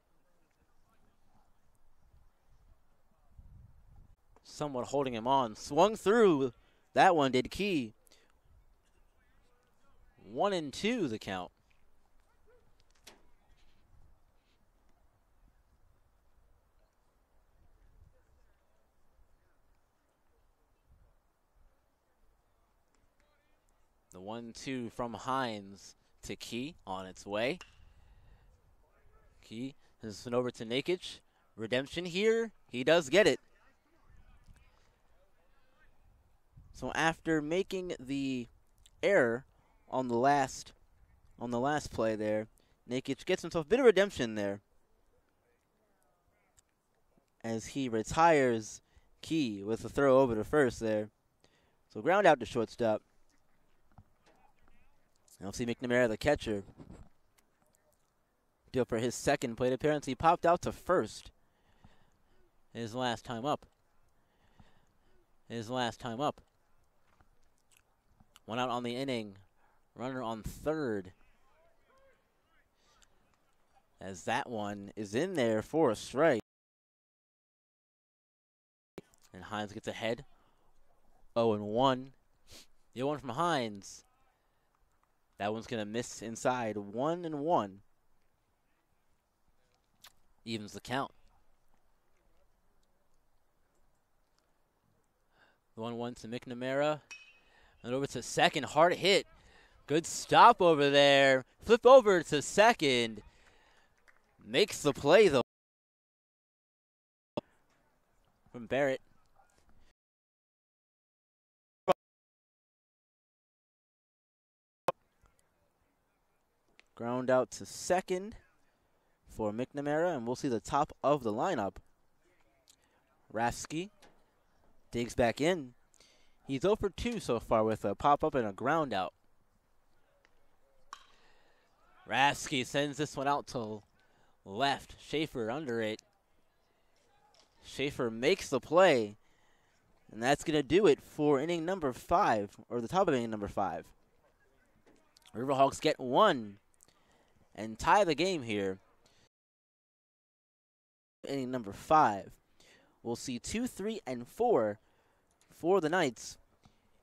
Somewhat holding him on. Swung through. That one did Key. 1-2 the count. The 1-2 from Hines to Key on its way. Key has been over to Nakic. Redemption here. He does get it. So after making the error on the last play there, Nakic gets himself a bit of redemption there as he retires Key with a throw over to first there. So ground out to shortstop. I'll see McNamara, the catcher, deal for his second plate appearance. He popped out to first his last time up. One out on the inning. Runner on third. As that one is in there for a strike. And Hines gets ahead. 0-1. The 0-1 from Hines. That one's going to miss inside. 1-1. Evens the count. The 1-1 to McNamara. And over to second. Hard hit. Good stop over there. Flip over to second. Makes the play, though. From Barrett. Ground out to second for McNamara, and we'll see the top of the lineup. Rafsky digs back in. He's 0 for 2 so far with a pop-up and a ground out. Rafsky sends this one out to left. Schaefer under it. Schaefer makes the play, and that's going to do it for inning number 5, or the top of inning number 5. Riverhawks get one and tie the game here. Inning number 5. We'll see 2, 3, and 4 for the Knights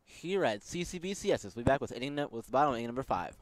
here at CCBC Essex. We'll be back with bottom inning number 5.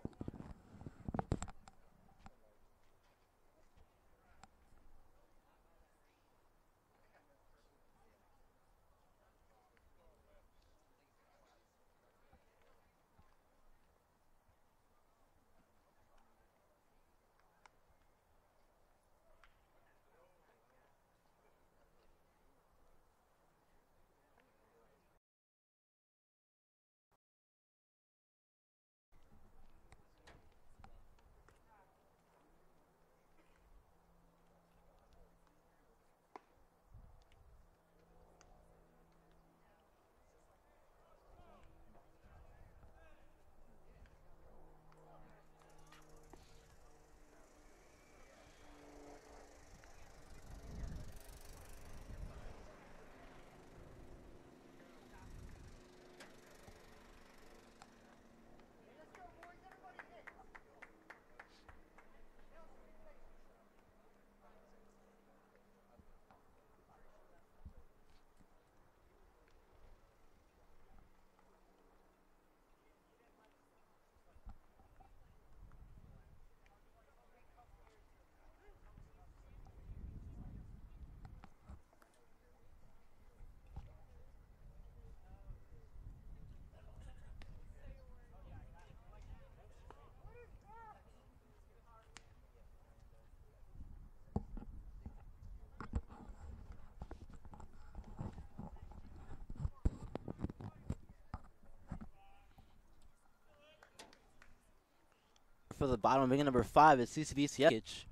for the bottom of inning number 5 is CCBC Essex.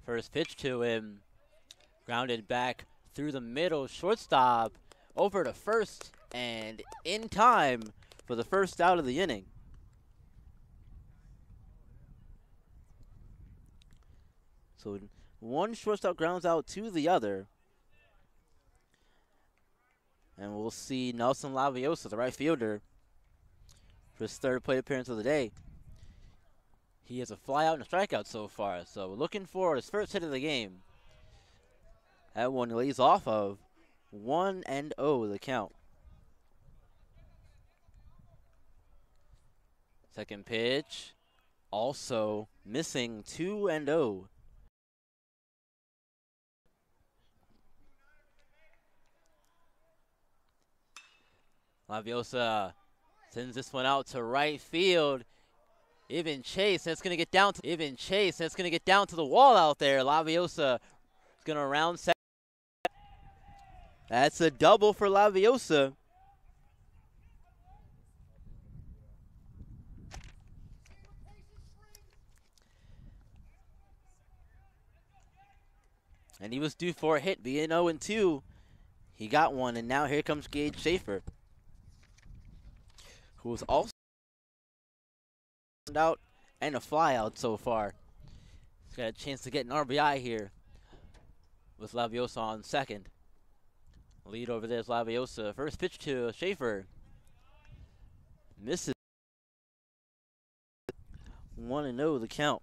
First pitch to him, grounded back through the middle, shortstop, over to first, and in time for the first out of the inning. So one shortstop grounds out to the other. And we'll see Nelson Laviosa, the right fielder, for his third plate appearance of the day. He has a flyout and a strikeout so far, so looking for his first hit of the game. That one lays off of 1-0 the count. Second pitch, also missing, 2-0. Laviosa sends this one out to right field. Even Chase, that's gonna get down to the wall out there. Laviosa is gonna round second. That's a double for Laviosa. And he was due for a hit, being 0-2. He got one, and now here comes Gage Schaefer, who was also out and a flyout so far. He's got a chance to get an RBI here with Laviosa on second. Lead over there is Laviosa. First pitch to Schaefer. Misses. 1-0 the count.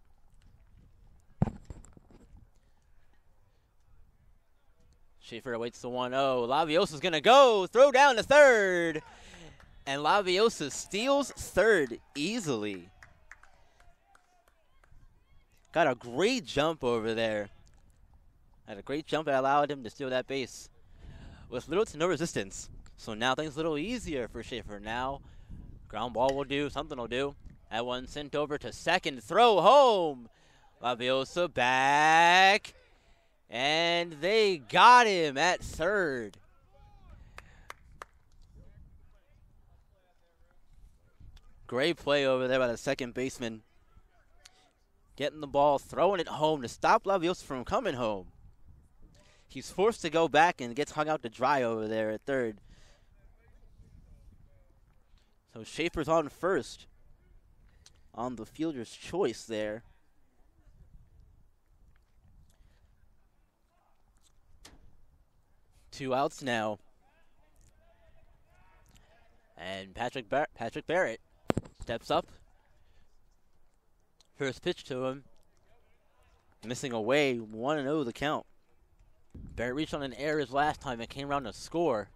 Schaefer awaits the 1-0. Laviosa's going to go. Throw down to third. And Laviosa steals third easily. Got a great jump over there. Had a great jump that allowed him to steal that base with little to no resistance. So now things a little easier for Schaefer. Now ground ball will do. Something will do. That one sent over to second. Throw home. Laviosa back. And they got him at third. Great play over there by the second baseman. Getting the ball, throwing it home to stop Laviosa from coming home. He's forced to go back and gets hung out to dry over there at third. So Schaefer's on first on the fielder's choice there. Two outs now. And Patrick Barrett steps up. First pitch to him. Missing away, 1-0 the count. Barrett reached on an error his last time and came around to score.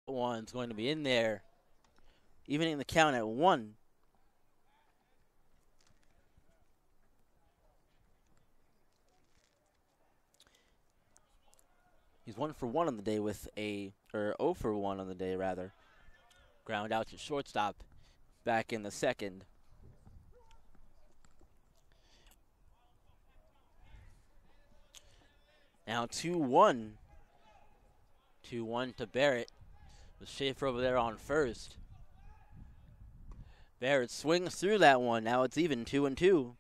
One's going to be in there, evening the count at 1. He's 1 for 1 on the day with or 0 for 1 on the day rather. Ground out to shortstop, back in the second. Now 2-1. 2-1 to Barrett, with Schaefer over there on first. Barrett swings through that one. Now it's even 2-2.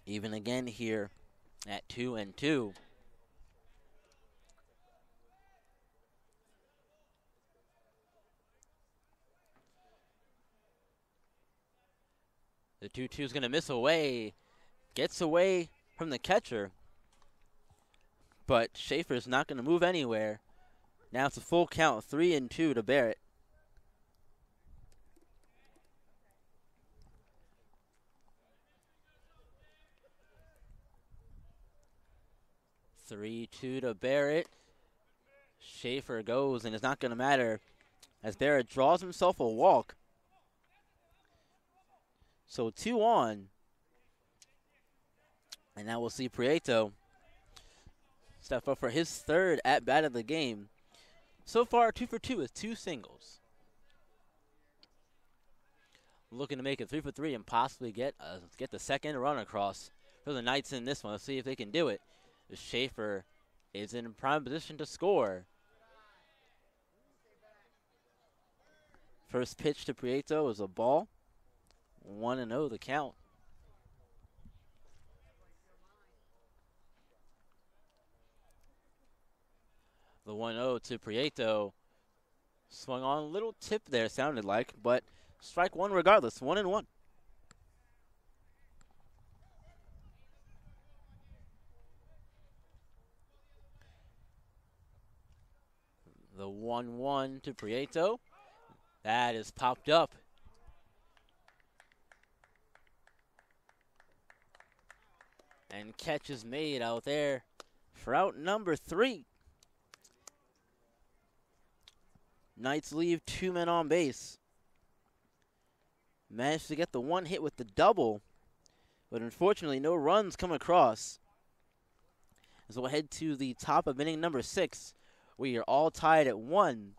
Even again here at 2-2. The 2-2 is going to miss away. Gets away from the catcher. But Schaefer's not going to move anywhere. Now it's a full count, 3-2 to Barrett. Three-two to Barrett. Schaefer goes, and it's not going to matter as Barrett draws himself a walk. So 2 on. And now we'll see Prieto step up for his third at-bat of the game. So far, 2 for 2 with 2 singles. Looking to make it 3 for 3 and possibly get the second run across for the Knights in this one. Let's see if they can do it. Schaefer is in prime position to score. First pitch to Prieto is a ball. 1-0 the count. The 1-0 to Prieto. Swung on a little tip there, sounded like, but strike one regardless. 1-1. The 1-1 to Prieto. That is popped up. And catch is made out there for out number 3. Knights leave 2 men on base. Managed to get the one hit with the double, but unfortunately no runs come across. As we'll head to the top of inning number 6. We are all tied at 1.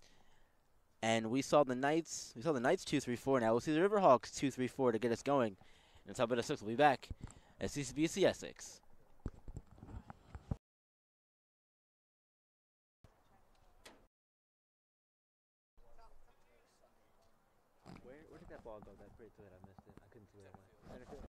And we saw the Knights 2-3-4. Now we'll see the Riverhawks 2-3-4 to get us going. And top of the 6 will be back at CCBC Essex. Where did that ball go? That great to it. I missed it. I couldn't see where it went.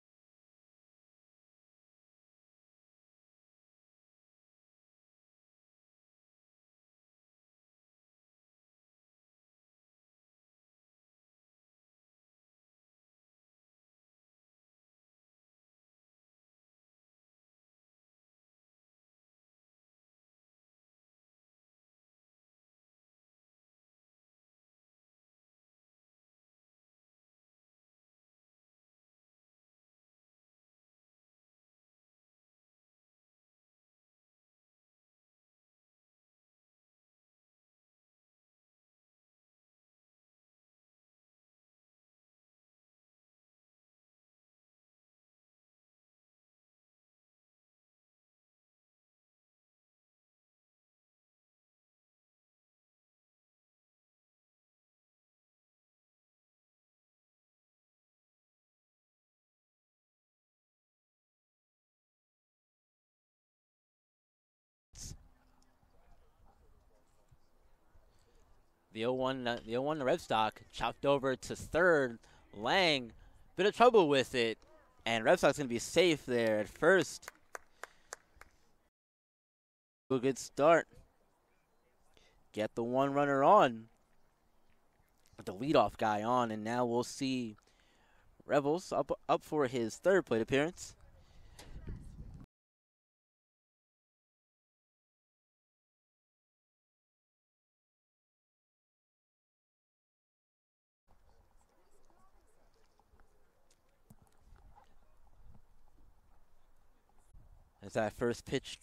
The 0-1 the Red Stock chopped over to third. Lang, bit of trouble with it, and Red Stock's gonna be safe there at first. A good start. Get the one runner on. With the leadoff guy on, and now we'll see Rebels up for his third plate appearance. As that first pitch.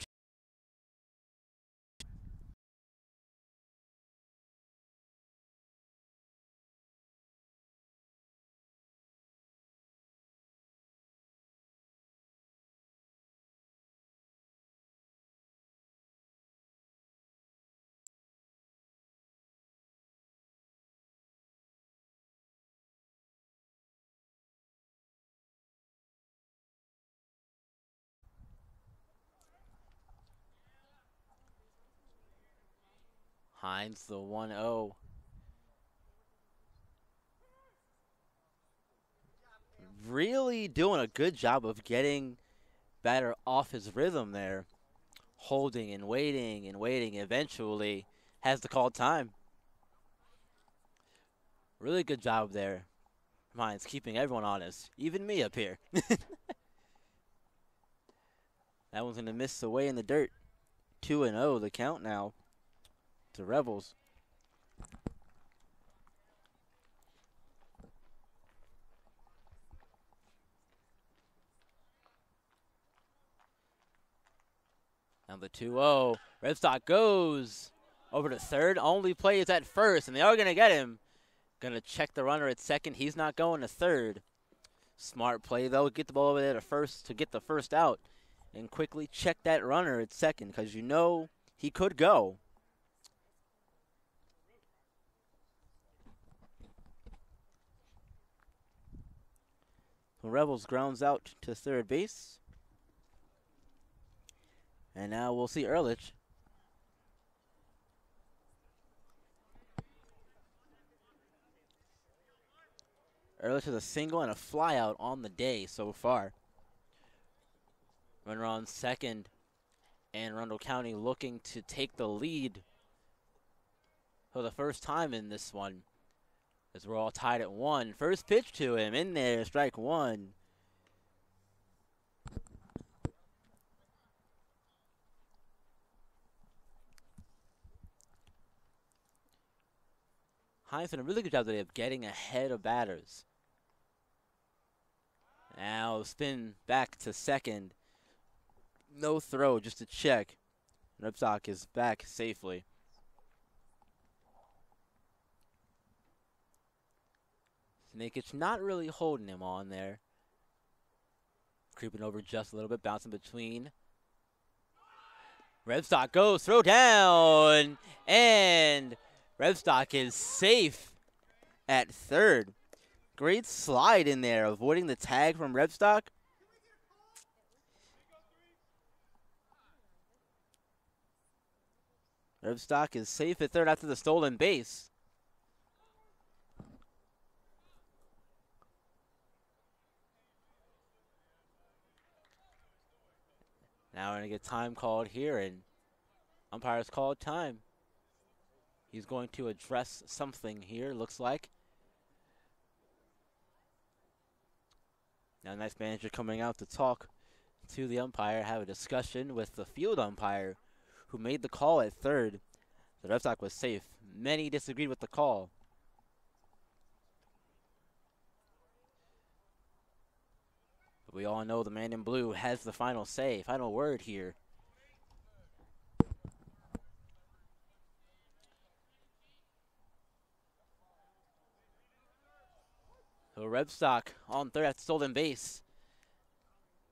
Hines the 1-0. Really doing a good job of getting batter off his rhythm there. Holding and waiting and waiting. Eventually has the called time. Really good job there. Hines keeping everyone honest. Even me up here. That one's going to miss away in the dirt. 2-0 the count now to Rebels. Now the 2-0. Red Stock goes over to third. Only play is at first, and they are going to get him. Going to check the runner at second. He's not going to third. Smart play, though. Get the ball over there to first to get the first out. And quickly check that runner at second, because you know he could go. The Rebels grounds out to third base. And now we'll see Ehrlich. Ehrlich with a single and a flyout on the day so far. Runner on second, and Arundel County looking to take the lead for the first time in this one, as we're all tied at 1. First pitch to him, in there, strike 1. Hines did a really good job today of getting ahead of batters. Now spin back to second. No throw, just a check. Rebstock is back safely. Nakic not really holding him on there. Creeping over just a little bit, bouncing between. Rebstock goes, throw down, and Rebstock is safe at third. Great slide in there, avoiding the tag from Rebstock. Rebstock is safe at third after the stolen base. Now we're going to get time called here, and umpire's called time. He's going to address something here, looks like. Now nice manager coming out to talk to the umpire, have a discussion with the field umpire who made the call at third. The Rebstock was safe. Many disagreed with the call. But we all know the man in blue has the final say, final word here. So Rebstock on third at stolen base.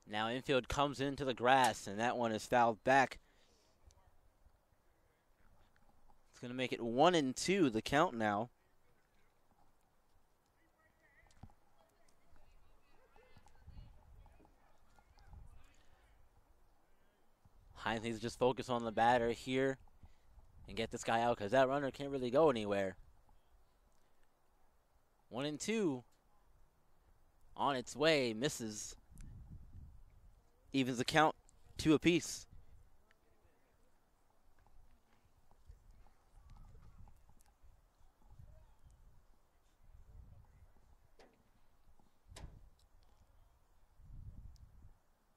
Now infield comes into the grass, and that one is fouled back. It's going to make it 1-2, the count now. Hines needs to just focus on the batter here and get this guy out, because that runner can't really go anywhere. 1-2. On its way, misses. Evens the count, 2 apiece.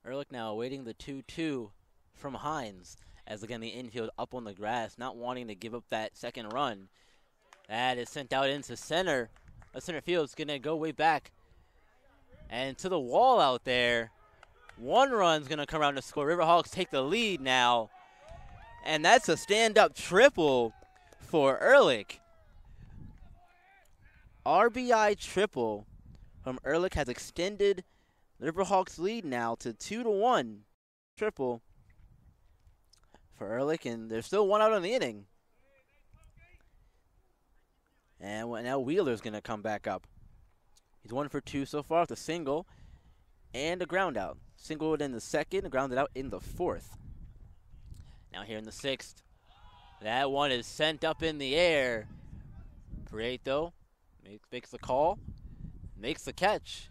Ehrlich now awaiting the 2-2 from Hines, as again the infield up on the grass, not wanting to give up that second run. That is sent out into center. The center field's gonna go way back and to the wall out there. 1 run's gonna come around to score. Riverhawks take the lead now, and that's a stand-up triple for Ehrlich. RBI triple from Ehrlich has extended Riverhawks lead now to 2-1. Triple for Ehrlich, and there's still 1 out on the inning. And now Wheeler's gonna come back up. He's 1 for 2 so far with a single and a ground out. Singled in the second, grounded out in the fourth. Now here in the 6th, that one is sent up in the air. Prieto makes the call, makes the catch.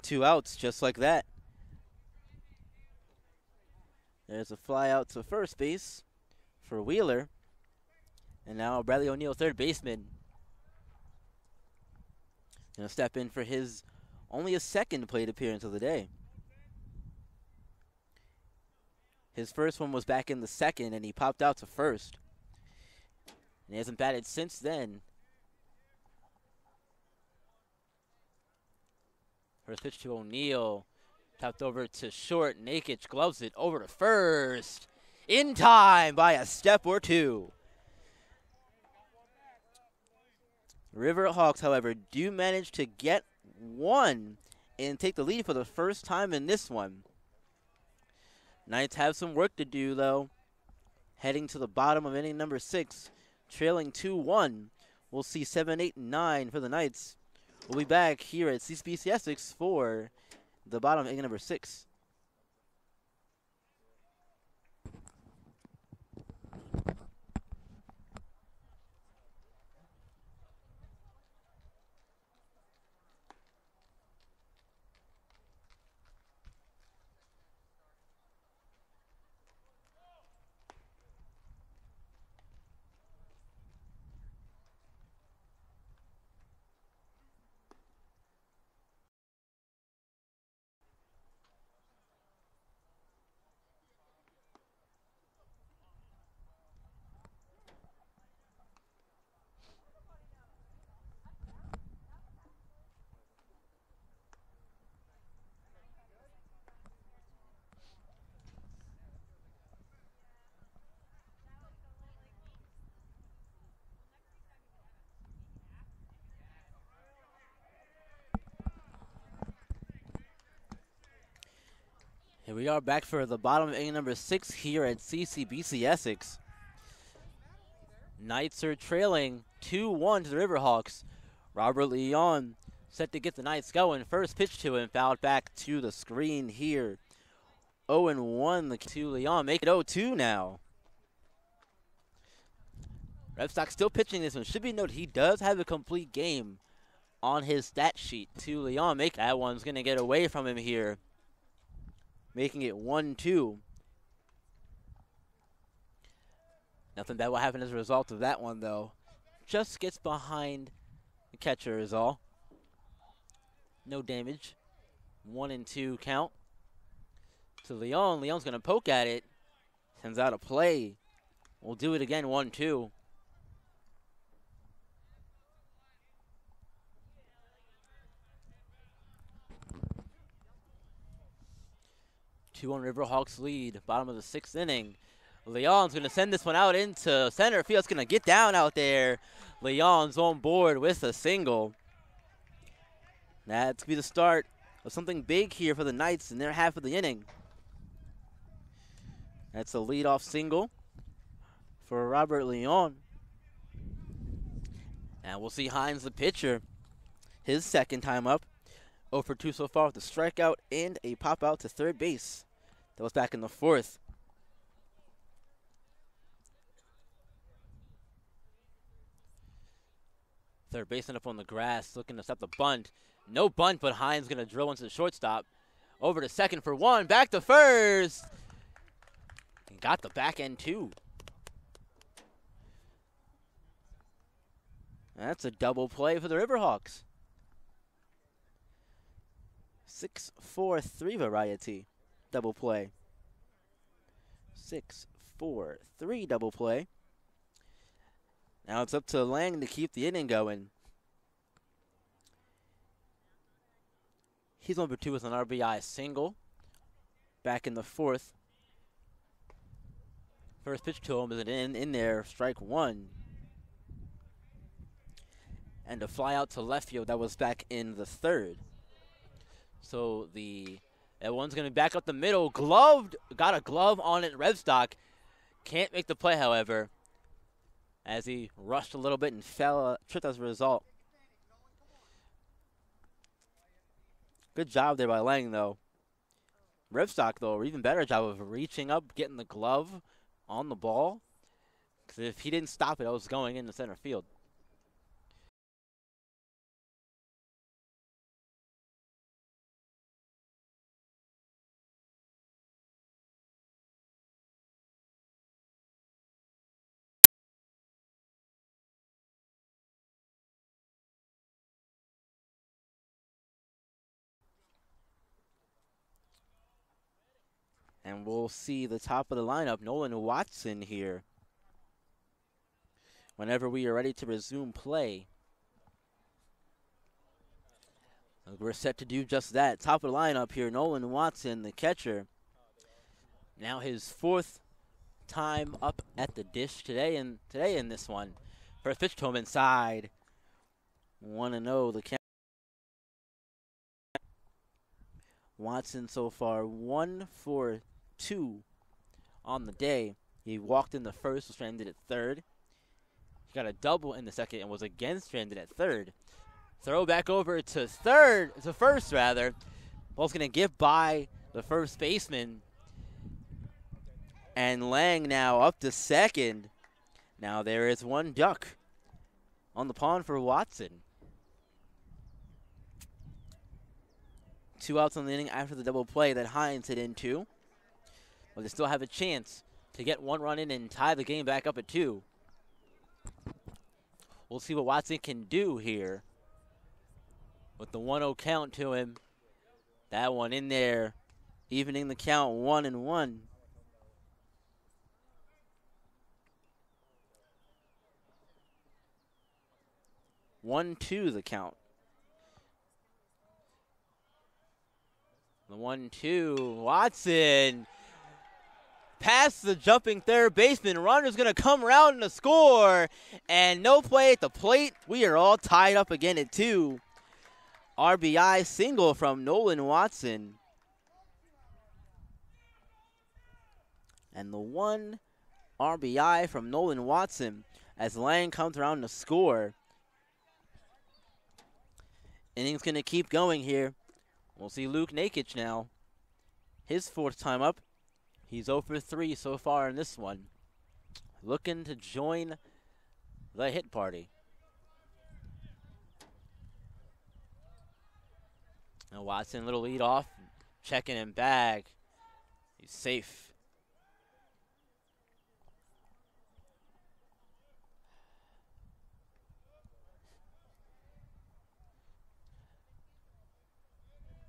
2 outs just like that. There's a fly out to first base for Wheeler. And now Bradley O'Neill, third baseman, gonna step in for his only his second plate appearance of the day. His first one was back in the second, and he popped out to first. And he hasn't batted since then. First pitch to O'Neill. Tapped over to short. Nakic gloves it over to first. In time by a step or 2. Riverhawks, however, do manage to get 1 and take the lead for the first time in this one. Knights have some work to do, though. Heading to the bottom of inning number 6, trailing 2-1. We'll see 7, 8, and 9 for the Knights. We'll be back here at CCBC Essex for the bottom of inning number 6. Here we are back for the bottom of inning number 6 here at CCBC Essex. Knights are trailing 2-1 to the Riverhawks. Robert Leon set to get the Knights going. First pitch to him, fouled back to the screen here. 0-1 to Leon, make it 0-2 now. Revstock still pitching this one. Should be noted he does have a complete game on his stat sheet to Leon. That one's going to get away from him here, making it 1-2. Nothing bad will happen as a result of that one, though. Just gets behind the catcher is all. No damage. 1-2 count to Leon. Leon's going to poke at it. Sends out a play. We'll do it again, 1-2. 2-1 Riverhawks lead, bottom of the 6th inning. Leon's going to send this one out into center field. It's going to get down out there. Leon's on board with a single. That's going to be the start of something big here for the Knights in their half of the inning. That's a leadoff single for Robert Leon. And we'll see Hines, the pitcher, his second time up. 0 for 2 so far with a strikeout and a pop out to third base. That was back in the 4th. Third baseman up on the grass, looking to stop the bunt. No bunt, but Hines going to drill into the shortstop. Over to second for 1, back to first. And got the back end too. That's a double play for the Riverhawks. 6-4-3 variety double play. 6-4-3 double play. Now it's up to Lang to keep the inning going. He's 1 for 2 with an RBI single. Back in the 4th. First pitch to him is in there, strike 1. And a fly out to left field that was back in the 3rd. So that one's going to back up the middle. Gloved, got a glove on it. Revstock can't make the play, however, as he rushed a little bit and tripped as a result. Good job there by Lang, though. Revstock, though, even better job of reaching up, getting the glove on the ball. Because if he didn't stop it, it was going into center field. And we'll see the top of the lineup, Nolan Watson here, whenever we are ready to resume play. We're set to do just that. Top of the lineup here, Nolan Watson, the catcher. Now his 4th time up at the dish today in this one. First pitch to him inside. 1-0 the count. Watson so far 1 for 2 on the day. He walked in the 1st, was stranded at 3rd. He got a double in the 2nd and was again stranded at 3rd. Throw back over to 1st rather. Ball's gonna get by the first baseman. And Lang now up to 2nd. Now there is one duck on the pond for Watson. 2 outs on the inning after the double play that Hines hit into. But they still have a chance to get 1 run in and tie the game back up at 2. We'll see what Watson can do here with the 1-0 count to him. That one in there, evening the count, 1-1. One, 2 the count. The 1-2, Watson past the jumping third baseman. Runner's going to come around and score, and no play at the plate. We are all tied up again at 2. RBI single from Nolan Watson. And the one RBI from Nolan Watson as Lang comes around to score. Inning's going to keep going here. We'll see Luke Nakic now. His 4th time up. He's 0 for 3 so far in this one. Looking to join the hit party. Now Watson, little lead off, checking him back. He's safe.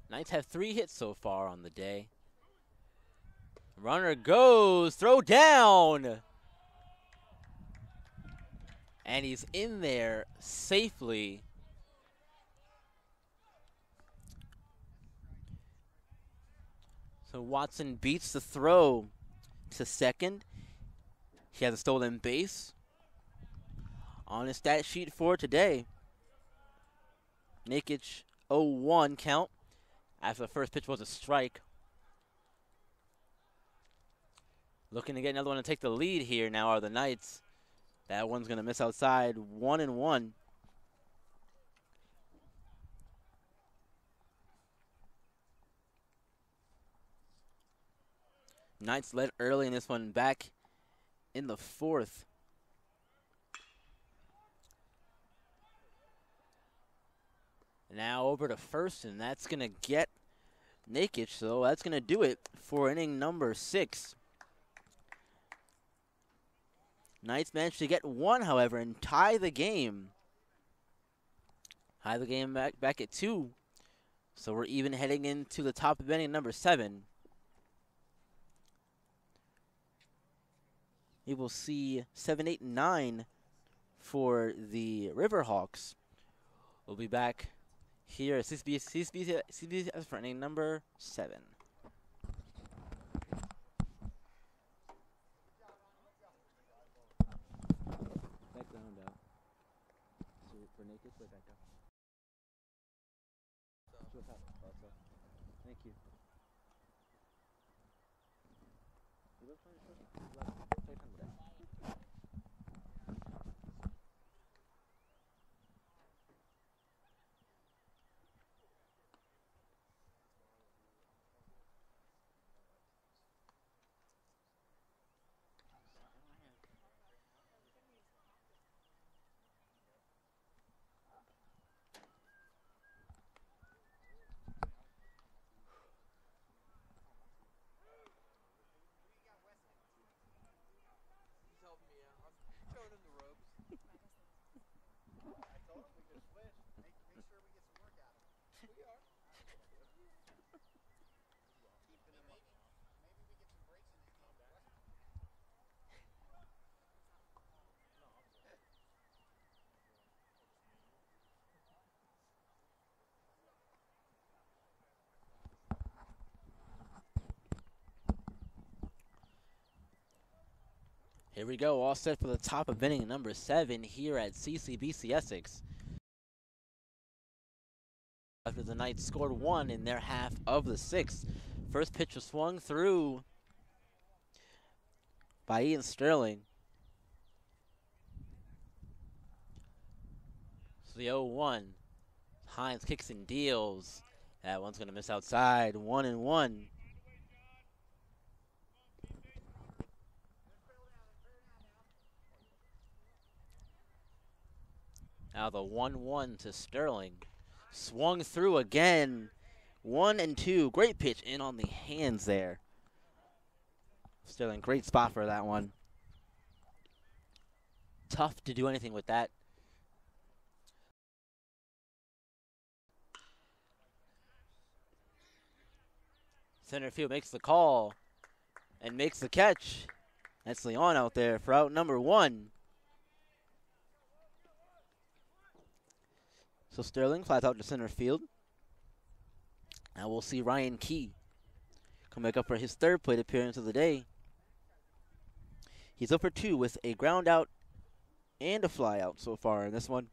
Knights have 3 hits so far on the day. Runner goes, throw down. And he's in there safely. So Watson beats the throw to second. He has a stolen base on his stat sheet for today. Nakic 0-1 count after the first pitch was a strike. Looking to get another one to take the lead here now are the Knights. That one's going to miss outside, 1-1. Knights led early in this one, back in the 4th. Now over to first, and that's going to get Nakic, so that's going to do it for inning number 6. Knights managed to get 1, however, and tie the game. Tie the game back at 2. So we're even heading into the top of inning number 7. You will see 7, 8, and 9 for the Riverhawks. We'll be back here at CCBC for inning number 7. Back down, though. So for Nakic, right back up. Thank you. Here we go, all set for the top of inning number 7 here at CCBC Essex. After the Knights scored 1 in their half of the 6th. First pitch was swung through by Ian Sterling. So the 0-1. Hines kicks and deals. That one's going to miss outside, 1-1. Now the 1-1 to Sterling. Swung through again. 1-2. Great pitch in on the hands there. Sterling, great spot for that one. Tough to do anything with that. Center field makes the call and makes the catch. That's Leon out there for out number 1. So Sterling flies out to center field. Now we'll see Ryan Key come back up for his 3rd plate appearance of the day. He's 0 for 2 with a ground out and a fly out so far in this one.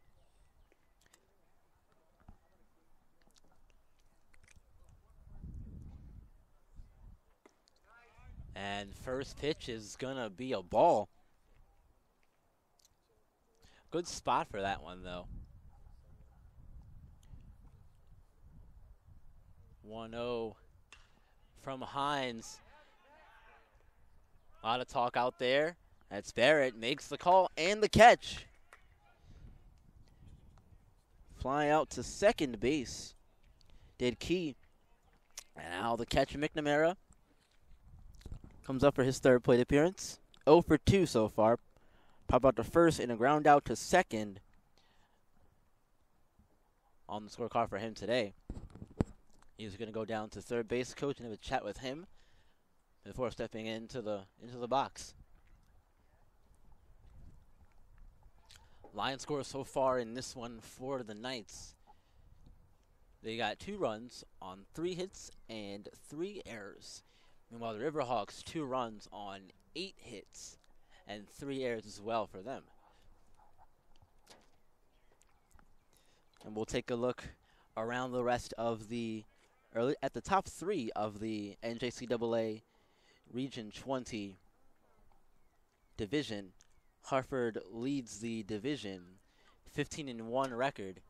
And first pitch is going to be a ball. Good spot for that one, though. 1-0 from Hines. A lot of talk out there. That's Barrett, makes the call and the catch. Fly out to second base. Did Key. And now the catcher, McNamara, comes up for his third plate appearance. 0 for 2 so far. Pop out to first and a ground out to second on the scorecard for him today. He's going to go down to third base coach and have a chat with him before stepping into the box. Line score so far in this one for the Knights. They got 2 runs on 3 hits and 3 errors. Meanwhile, the Riverhawks 2 runs on 8 hits and 3 errors as well for them. And we'll take a look around the rest of the at the top 3 of the NJCAA Region 20 division. Hartford leads the division, 15-1 record.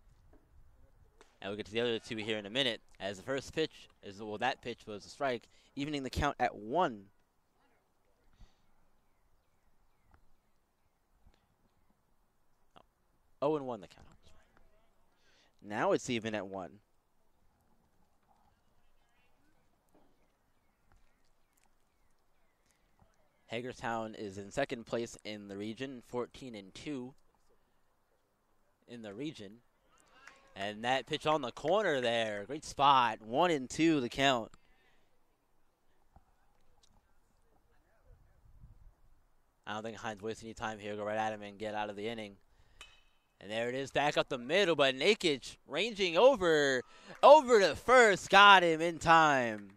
And we'll get to the other 2 here in a minute, as the first pitch is, well, that pitch was a strike, evening the count at 1. Oh, 0-1 the count. Now it's even at 1. Hagerstown is in second place in the region, 14-2 in the region. And that pitch on the corner there, great spot, 1-2 the count. I don't think Hines wastes any time here. Go right at him and get out of the inning. And there it is, back up the middle, but Nakic ranging over to first, got him in time.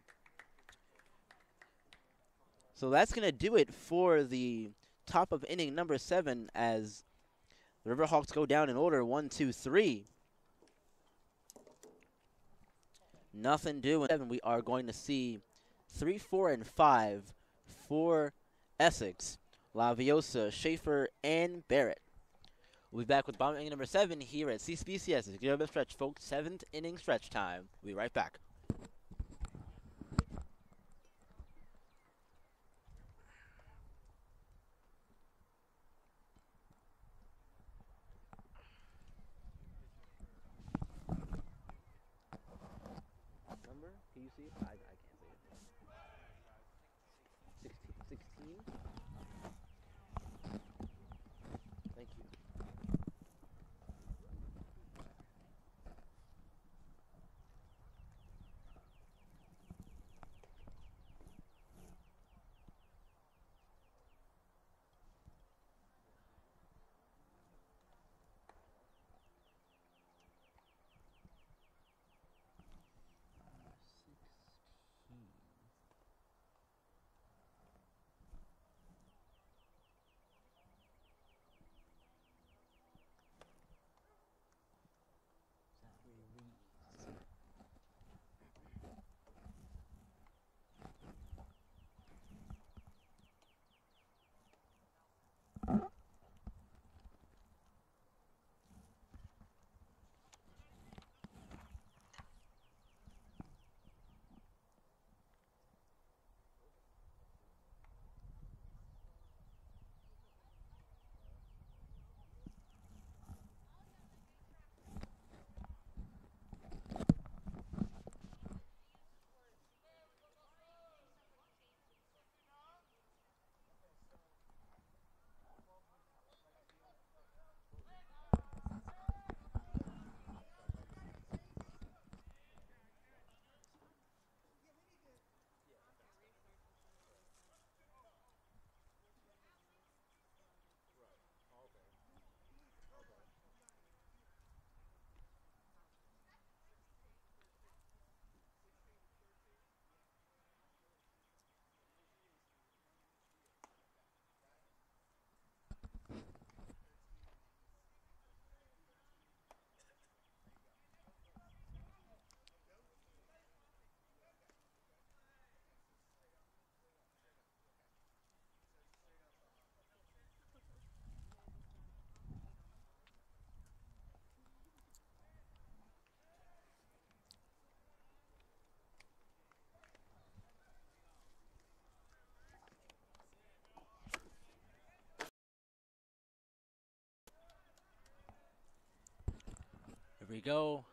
So that's going to do it for the top of inning number 7 as the Riverhawks go down in order, 1, 2, 3. Nothing doing. 7, we are going to see 3, 4, and 5 for Essex. Laviosa, Schaefer, and Barrett. We'll be back with bottom inning number 7 here at CCBC Essex. Get up the stretch, folks. 7th inning stretch time. We'll be right back. Number? Can you see it? I can't see it. 16? Thank you. we go.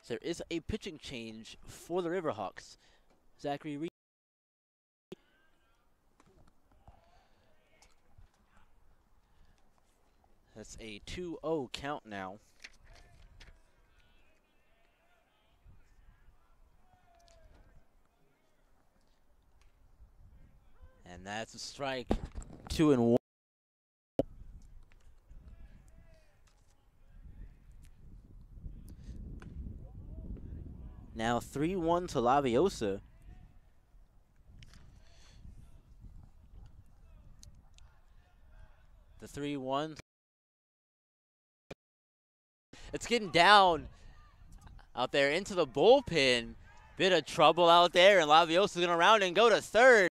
So there is a pitching change for the Riverhawks. Zachary Reed. That's a 2-0 count now. And that's a strike. 2-1. Now 3-1 to Laviosa. The 3-1. It's getting down out there into the bullpen. Bit of trouble out there, and Laviosa's going to round and go to third.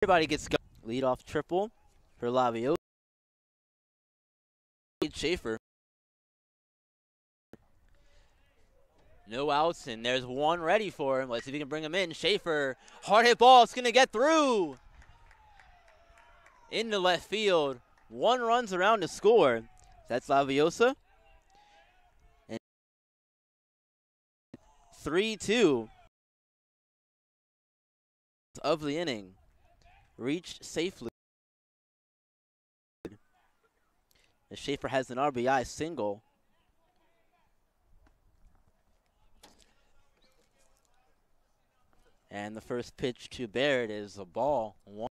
Everybody gets going. Lead off triple for Laviosa. Schaefer. No outs, and there's one ready for him. Let's see if he can bring him in. Schaefer, hard hit ball. It's going to get through. Into left field. 1 runs around to score. That's Laviosa. And 3-2 of the inning. Reached safely. As Schaefer has an RBI single. And the first pitch to Barrett is a ball. 1.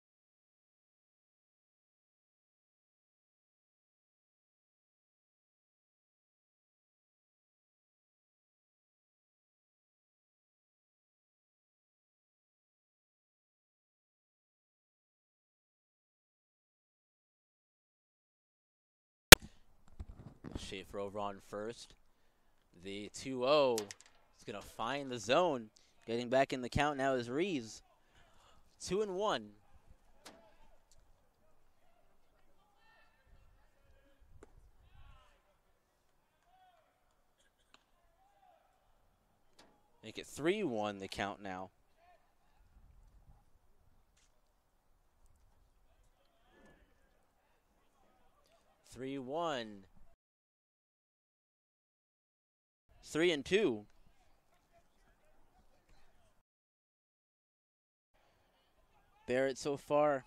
Schaefer over on first. The 2-0 is going to find the zone. Getting back in the count now is Rees. 2-1. Make it 3-1 the count now. Three, 3-2. Barrett so far.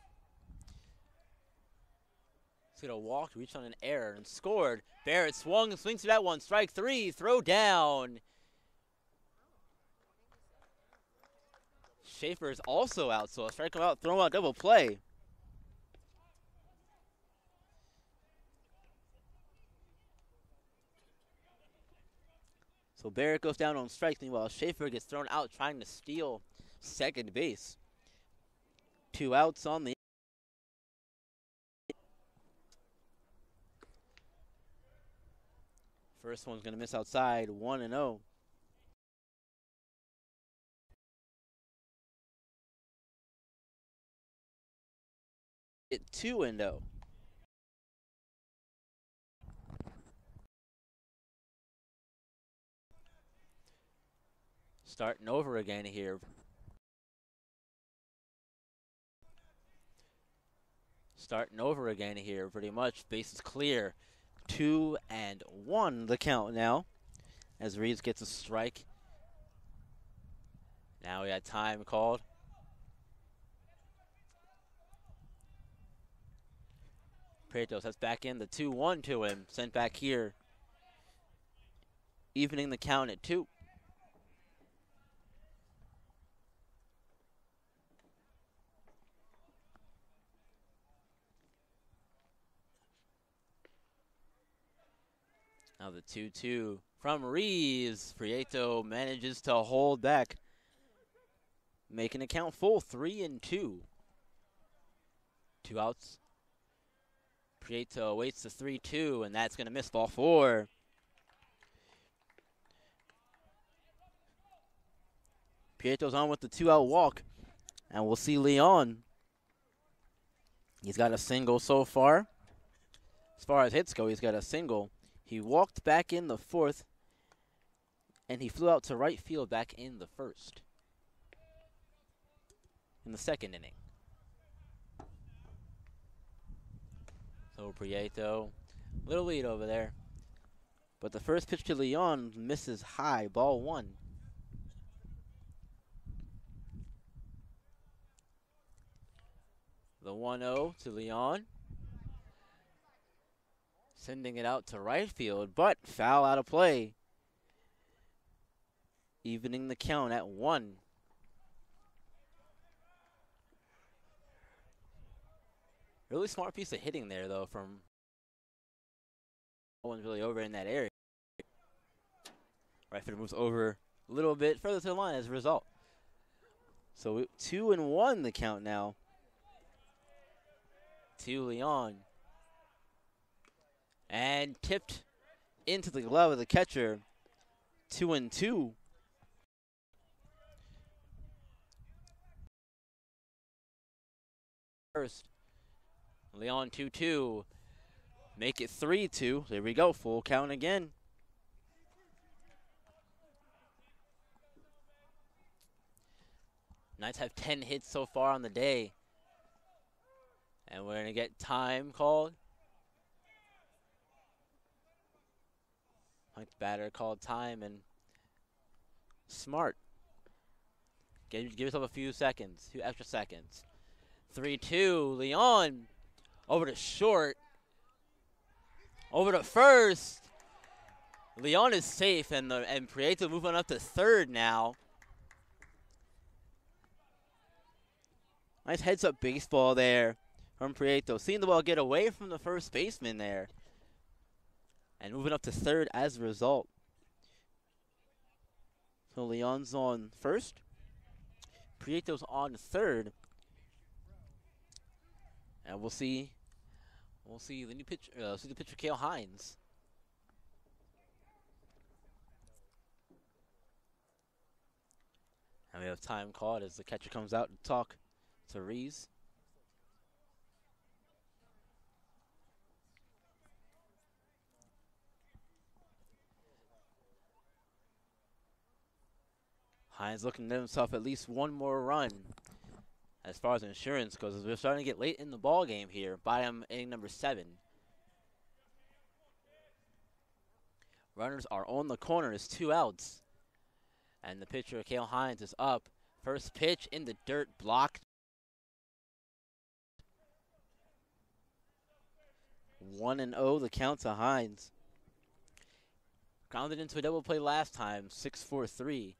He's going to walk, reach on an error, and scored. Barrett swung and swings to that one. Strike 3, throw down. Schaefer is also out, so a strike him out, throw him out, double play. So Barrett goes down on strikes, meanwhile Schaefer gets thrown out trying to steal second base. 2 outs on the first one's going to miss outside, 1-0. It 2-0. Starting over again here. Pretty much. Base is clear. 2-1 the count now. As Reeves gets a strike. Now we got time called. Prietos has back in the 2-1 to him. Sent back here. Evening the count at 2. Now the 2-2 from Reeves. Prieto manages to hold back. Making the count full, 3-2. 2 outs. Prieto waits the 3-2, and that's going to miss, ball 4. Prieto's on with the 2-out walk, and we'll see Leon He's got a single so far. As far as hits go, he's got a single. He walked back in the fourth, and he flew out to right field back in the first. In the second inning. So Prieto, little lead over there. But the first pitch to Leon misses high, ball one. The 1-0 to Leon. Sending it out to right field, but foul out of play. Evening the count at 1. Really smart piece of hitting there, though, from no one's really over in that area. Right fielder moves over a little bit further to the line as a result. So 2-1 the count now. To Leon. And tipped into the glove of the catcher. 2-2. First, Leon 2-2. Make it 3-2. There we go. Full count again. Knights have 10 hits so far on the day. And we're going to get time called. Like the batter called time, and smart. Give yourself a few seconds, 2 extra seconds. 3-2, Leon over to short. Over to first. Leon is safe, and Prieto moving up to third now. Nice heads-up baseball there from Prieto. Seeing the ball get away from the first baseman there. And moving up to third as a result. So Leon's on first. Prieto's on third. And we'll see the new pitcher, see the pitcher Cale Hines. And we have time called as the catcher comes out to talk to Reese. Hines looking to himself at least one more run as far as insurance goes, as we're starting to get late in the ball game here. Bottom inning number 7. Runners are on the corner. It's 2 outs. And the pitcher, Cale Hines, is up. First pitch in the dirt, blocked. 1-0 the count to Hines. Grounded into a double play last time, 6-4-3.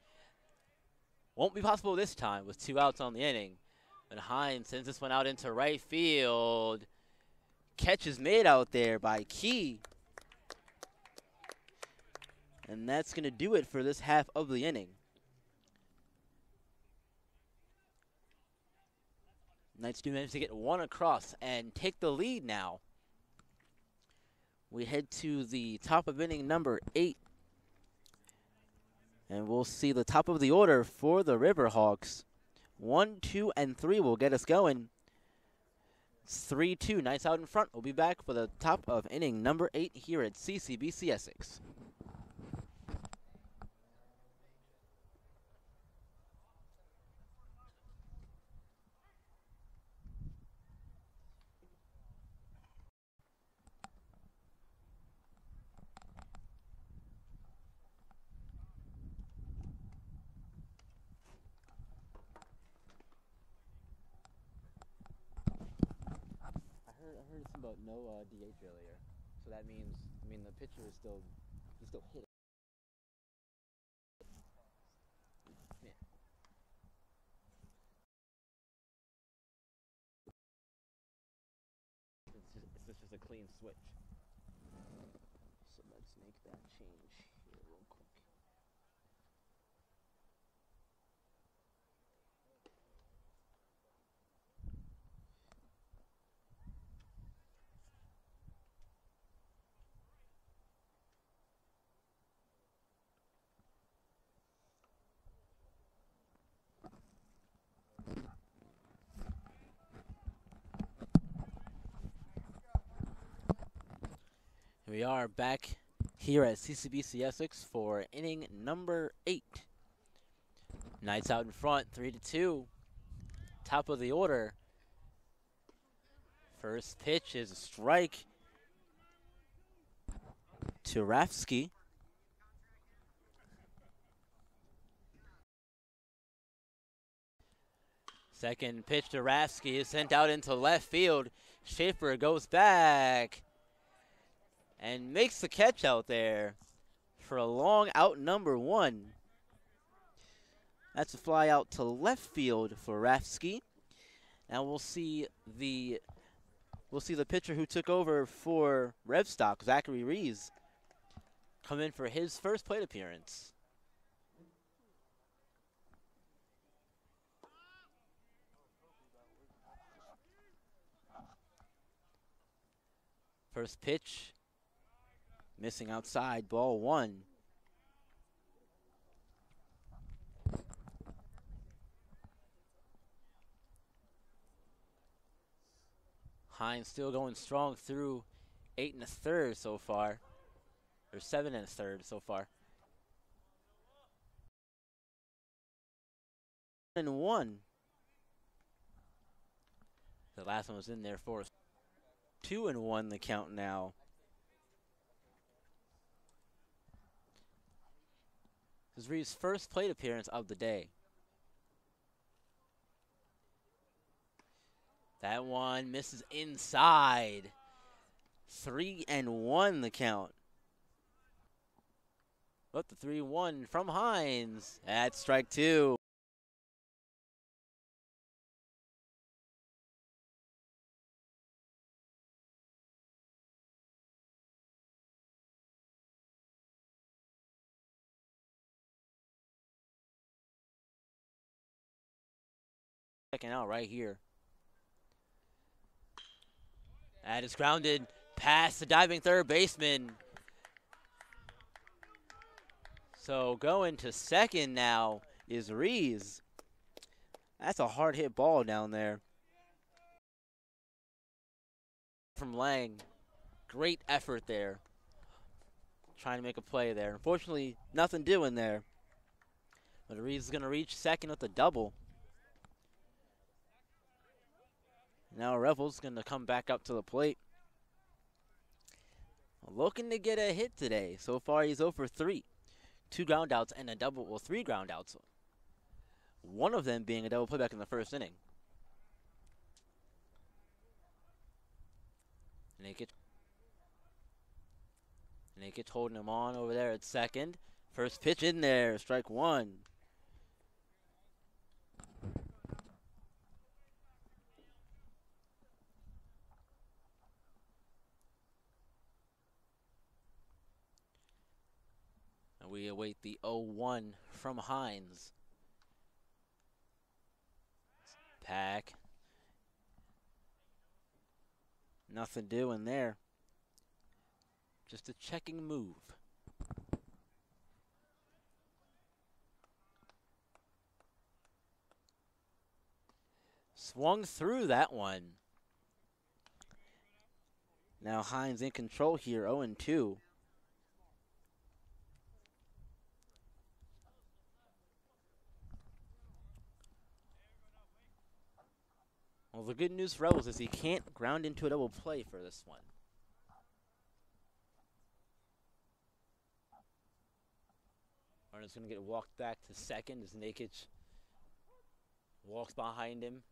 Won't be possible this time with 2 outs on the inning. And Hines sends this one out into right field. Catch is made out there by Key. And that's going to do it for this half of the inning. Knights do manage to get 1 across and take the lead now. We head to the top of inning number 8. And we'll see the top of the order for the Riverhawks. 1, 2, and 3 will get us going. It's 3-2. Knights out in front. We'll be back for the top of inning number 8 here at CCBC Essex. I heard something about no DH earlier, so that means the pitcher is still hitting. Yeah. It's just a clean switch. So let's make that change here real quick. We are back here at CCBC Essex for inning number 8. Knights out in front, 3-2. Top of the order. First pitch is a strike to Rafsky. Second pitch to Rafsky is sent out into left field. Schaefer goes back and makes the catch out there for a long out number 1. That's a fly out to left field for Rafsky. Now we'll see the pitcher who took over for Revstock, Zachary Rees, come in for his first plate appearance. First pitch, missing outside, ball 1. Hines still going strong through 8 1/3 so far, or 7 1/3 so far. 1. The last one was in there for us. 2-1 the count now. This is Reeves' first plate appearance of the day. That one misses inside. 3-1 the count. But the 3-1 from Hines. That's strike 2. Checking out right here. That is grounded past the diving third baseman. So going to second now is Rees. That's a hard hit ball down there from Lang. Great effort there. Trying to make a play there. Unfortunately, nothing doing there. But Rees is going to reach second with a double. Now Revel's going to come back up to the plate. Looking to get a hit today. So far he's 0 for 3. 2 ground outs and a double, well 3 ground outs. One of them being a double play back in the first inning. Naked holding him on over there at second. First pitch in there, strike 1. We await the 0-1 from Hines. Pack. Nothing doing there. Just a checking move. Swung through that one. Now Hines in control here, 0-2. Well, the good news for Rebels is he can't ground into a double play for this one. Arundell's going to get walked back to second as Nakic walks behind him.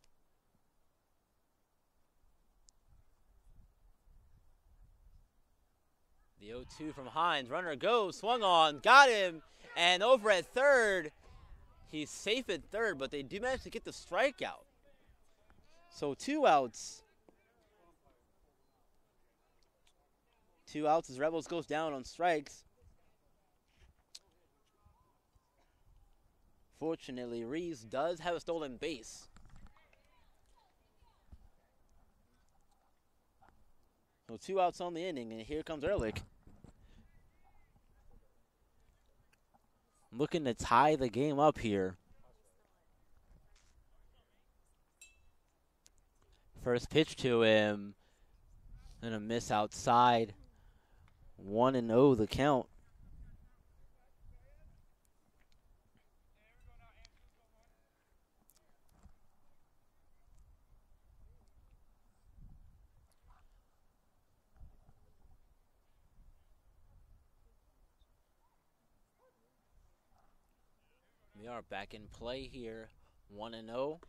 The 0-2 from Hines. Runner goes, swung on, got him, and over at third. He's safe at third, but they do manage to get the strikeout. So 2 outs. 2 outs as Rebels goes down on strikes. Fortunately, Rees does have a stolen base. So 2 outs on the inning, and here comes Ehrlich. Looking to tie the game up here. First pitch to him, and a miss outside. 1-0 the count. We are back in play here. 1-0.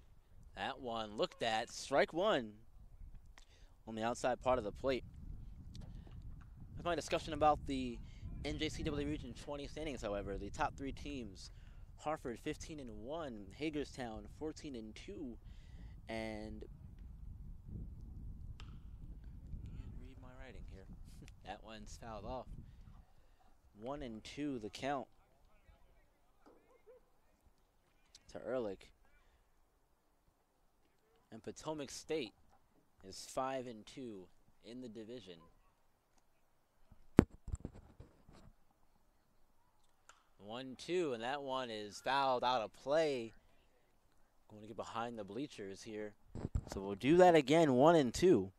That one looked at. Strike one on the outside part of the plate. That's my discussion about the NJCAA Region 20 standings, however. The top three teams, Hartford 15-1, Hagerstown 14-2, and read my writing here. That one's fouled off. 1-2 the count to Ehrlich. And Potomac State is 5-2 in the division. 1-2, and that one is fouled out of play. Going to get behind the bleachers here. So we'll do that again, 1-2.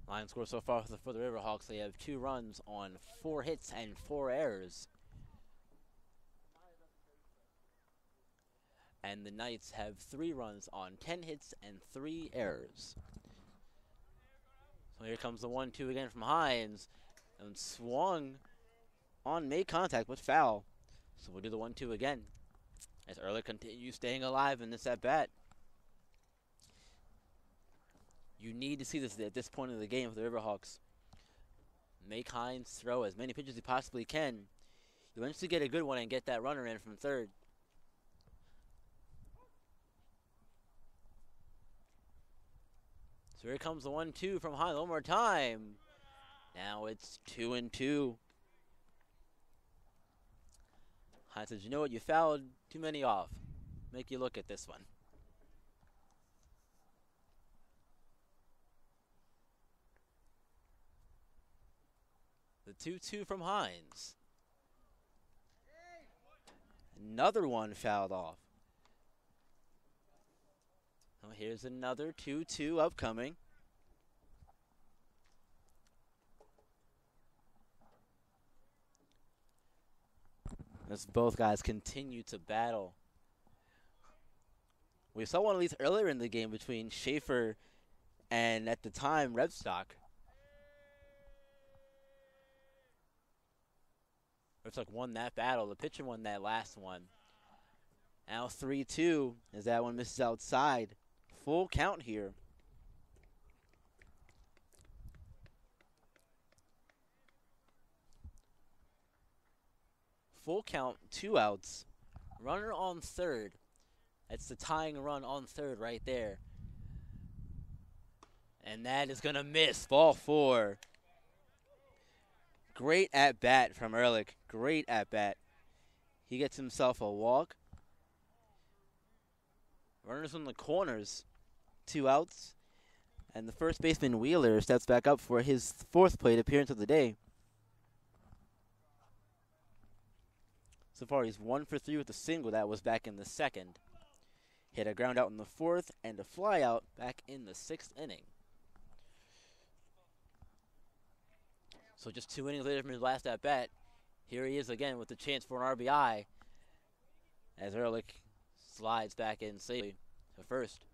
Line score so far for the Riverhawks, they have 2 runs on 4 hits and 4 errors. And the Knights have 3 runs on 10 hits and 3 errors. So here comes the 1-2 again from Hines. And swung on, made contact, but foul. So we'll do the 1-2 again. As Ehrlich continues staying alive in this at-bat. You need to see this at this point of the game for the Riverhawks. Make Hines throw as many pitches as he possibly can. You eventually get a good one and get that runner in from third. So here comes the 1-2 from Hines one more time. Now it's 2-2. Hines says, you know what, you fouled too many off. Make you look at this one. The 2-2 from Hines. Another one fouled off. Oh, here's another 2-2 upcoming. As both guys continue to battle. We saw one of these earlier in the game between Schaefer and, at the time, Rebstock. Rebstock won that battle. The pitcher won that last one. Now 3-2 as that one misses outside. Full count here. Full count, 2 outs. Runner on third. That's the tying run on third right there. And that is going to miss. Ball 4. Great at-bat from Ehrlich. Great at-bat. He gets himself a walk. Runners on the corners. 2 outs. And the first baseman, Wheeler, steps back up for his 4th plate appearance of the day. So far, he's 1 for 3 with a single. That was back in the 2nd. Hit a ground out in the 4th and a fly out back in the 6th inning. So just 2 innings later from his last at-bat, here he is again with the chance for an RBI as Ehrlich slides back in safely to first.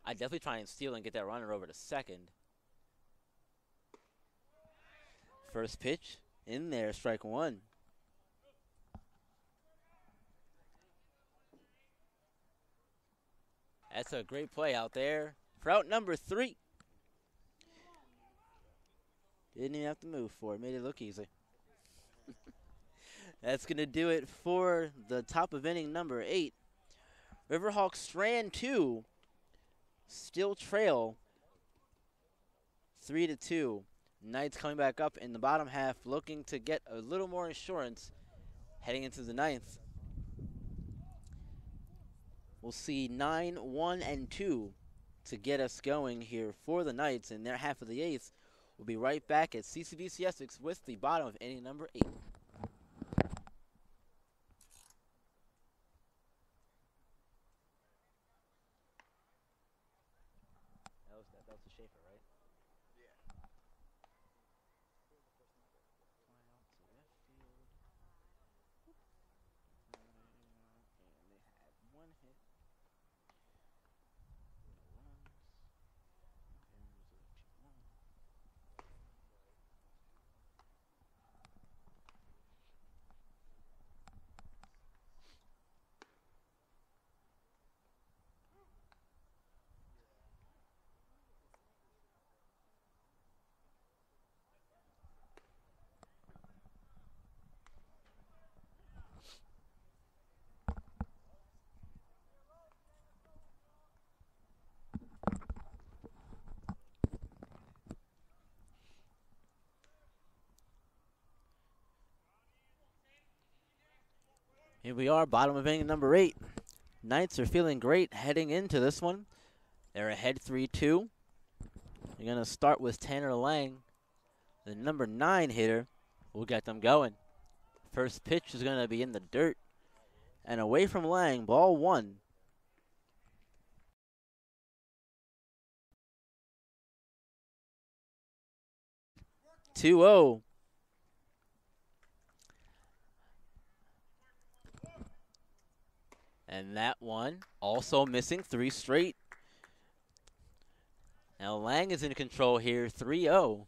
I'd definitely try and steal and get that runner over to second. First pitch in there, strike 1. That's a great play out there for out number 3. Didn't even have to move for it. Made it look easy. That's going to do it for the top of inning number 8. Riverhawks strand 2. Still trail 3-2. Knights coming back up in the bottom half, looking to get a little more insurance heading into the 9th. We'll see 9, 1, and 2 to get us going here for the Knights in their half of the 8th. We'll be right back at CCBC Essex with the bottom of inning number 8. Here we are, bottom of inning number 8. Knights are feeling great heading into this one. They're ahead 3-2. They're going to start with Tanner Lang. The number 9 hitter will get them going. First pitch is going to be in the dirt. And away from Lang, ball 1. 2-0. And that one also missing 3 straight. Now Lang is in control here, 3-0.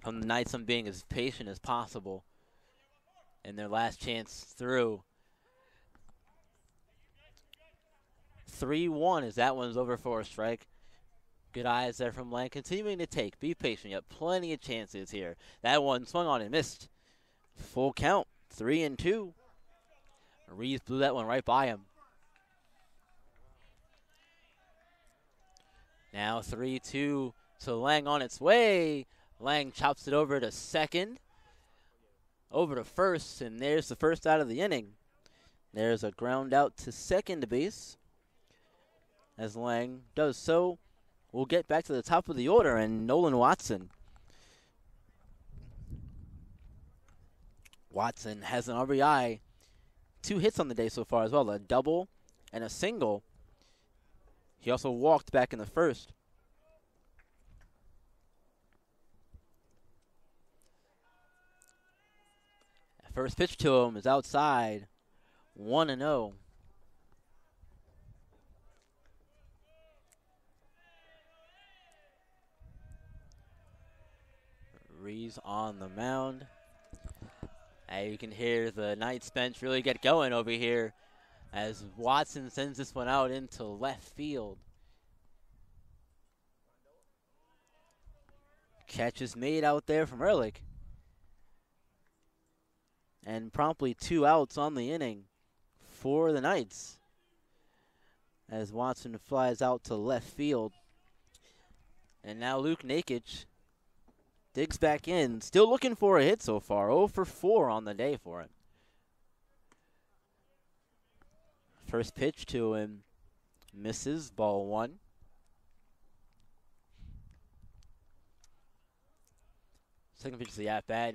From the Knights on being as patient as possible in their last chance through. 3-1 as that one's over for a strike. Good eyes there from Lang, continuing to take. Be patient, you have plenty of chances here. That one swung on and missed. Full count, 3-2. Reeves blew that one right by him. Now 3-2 to Lang on its way. Lang chops it over to second. Over to first, and there's the first out of the inning. There's a ground out to second base. As Lang does so, we'll get back to the top of the order, and Nolan Watson. Watson has an RBI. 2 hits on the day so far as well, a double and a single. He also walked back in the first. First pitch to him is outside, 1-0. Reeves on the mound. And you can hear the Knights bench really get going over here as Watson sends this one out into left field. Catch is made out there from Ehrlich. And promptly 2 outs on the inning for the Knights as Watson flies out to left field. And now Luke Nakic digs back in, still looking for a hit so far. 0 for 4 on the day for him. First pitch to him misses, ball 1. Second pitch to the at-bat.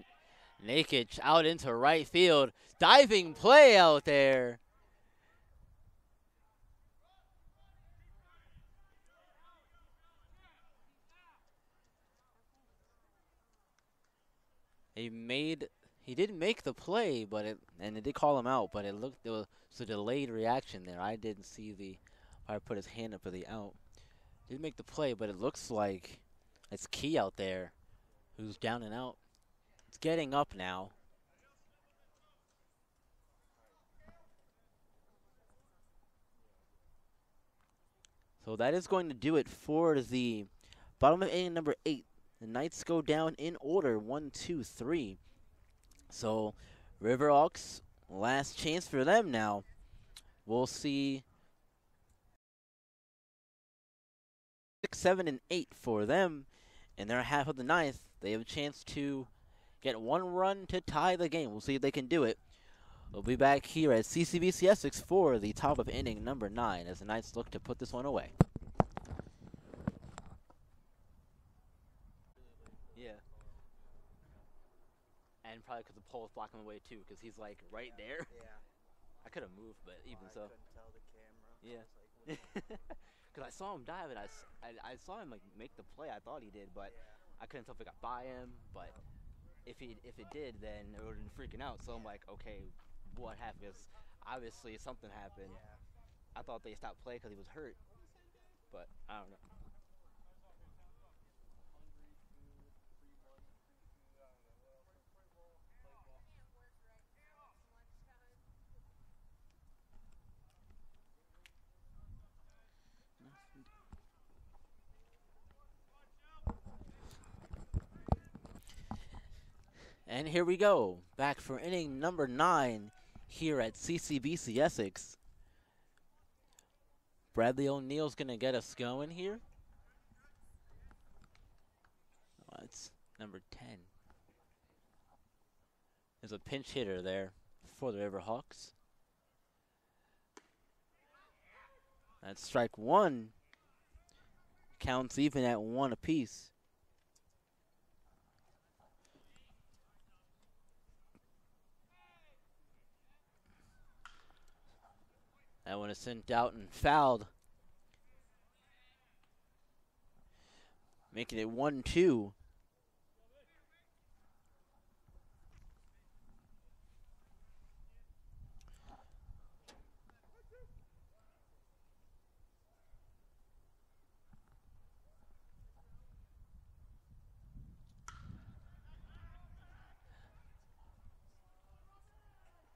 Nakic out into right field. Diving play out there. He didn't make the play, but it did call him out, but there was a delayed reaction there. I didn't see the umpire put his hand up for the out. Didn't make the play, but it looks like it's Key out there who's down and out. It's getting up now. So that is going to do it for the bottom of inning number 8. The Knights go down in order, 1, 2, 3. So Riverhawks, last chance for them now. We'll see 6, 7, and 8 for them. In their half of the 9th, they have a chance to get 1 run to tie the game. We'll see if they can do it. We'll be back here at CCBC Essex for the top of inning number 9 as the Knights look to put this one away. Yeah. And probably because the pole is blocking the way too, because he's like right there. Yeah. I could have moved, but even so. I couldn't tell the camera. Yeah. Because I saw him dive and I saw him like make the play. I thought he did, but I couldn't tell if it got by him. But if it did, then it would have been freaking out. So I'm like, okay, what happened? 'Cause obviously something happened. Yeah. I thought they stopped play because he was hurt, but I don't know. And here we go, back for inning number 9 here at CCBC Essex. Bradley O'Neill's going to get us going here. Oh, it's number 10. There's a pinch hitter there, for the Riverhawks. That's strike one. Counts even at 1 apiece. That one is sent out and fouled, making it 1-2.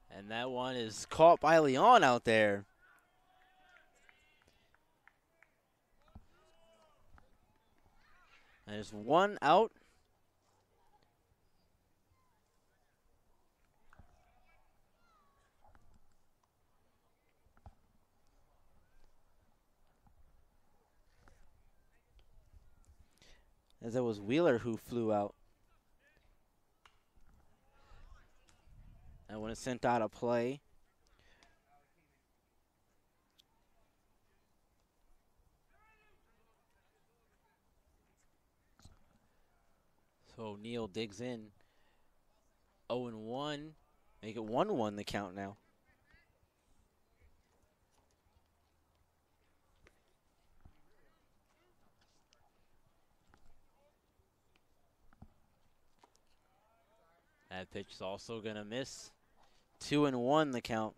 And that one is caught by Leon out there. There's 1 out. As it was Wheeler who flew out. That one is sent out of play. So Neal digs in. 0-1. Make it 1-1 the count now. That pitch is also going to miss. 2-1 the count.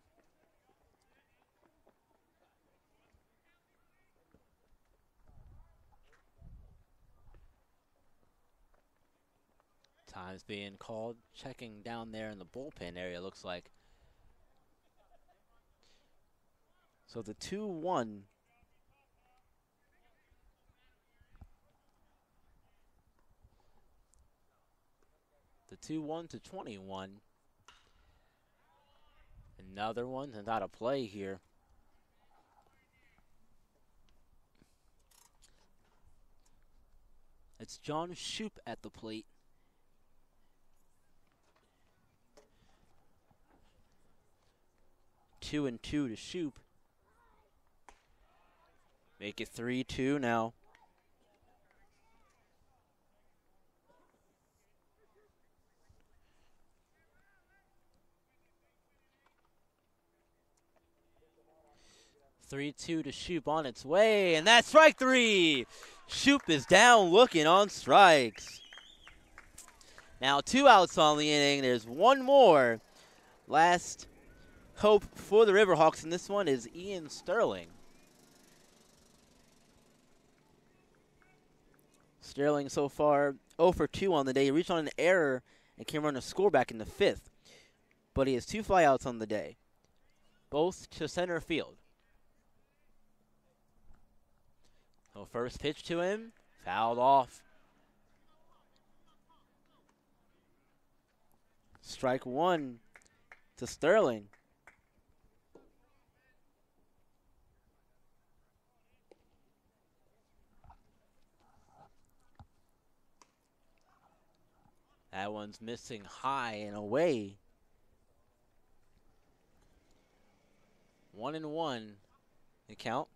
Time's being called. Checking down there in the bullpen area, looks like. So the 2-1. The 2-1 to 21. Another one and out of play here. It's John Shoup at the plate. Two and 2 to Shoup. Make it 3-2 now. Three-two to Shoup on its way, and that's strike 3. Shoup is down looking on strikes. Now 2 outs on the inning. There's 1 more. Last hope for the Riverhawks, and this one is Ian Sterling. Sterling so far 0 for 2 on the day. He reached on an error and came run a score back in the 5th. But he has 2 flyouts on the day, both to center field. So first pitch to him, fouled off. Strike 1 to Sterling. That one's missing high and away. 1-1 the count.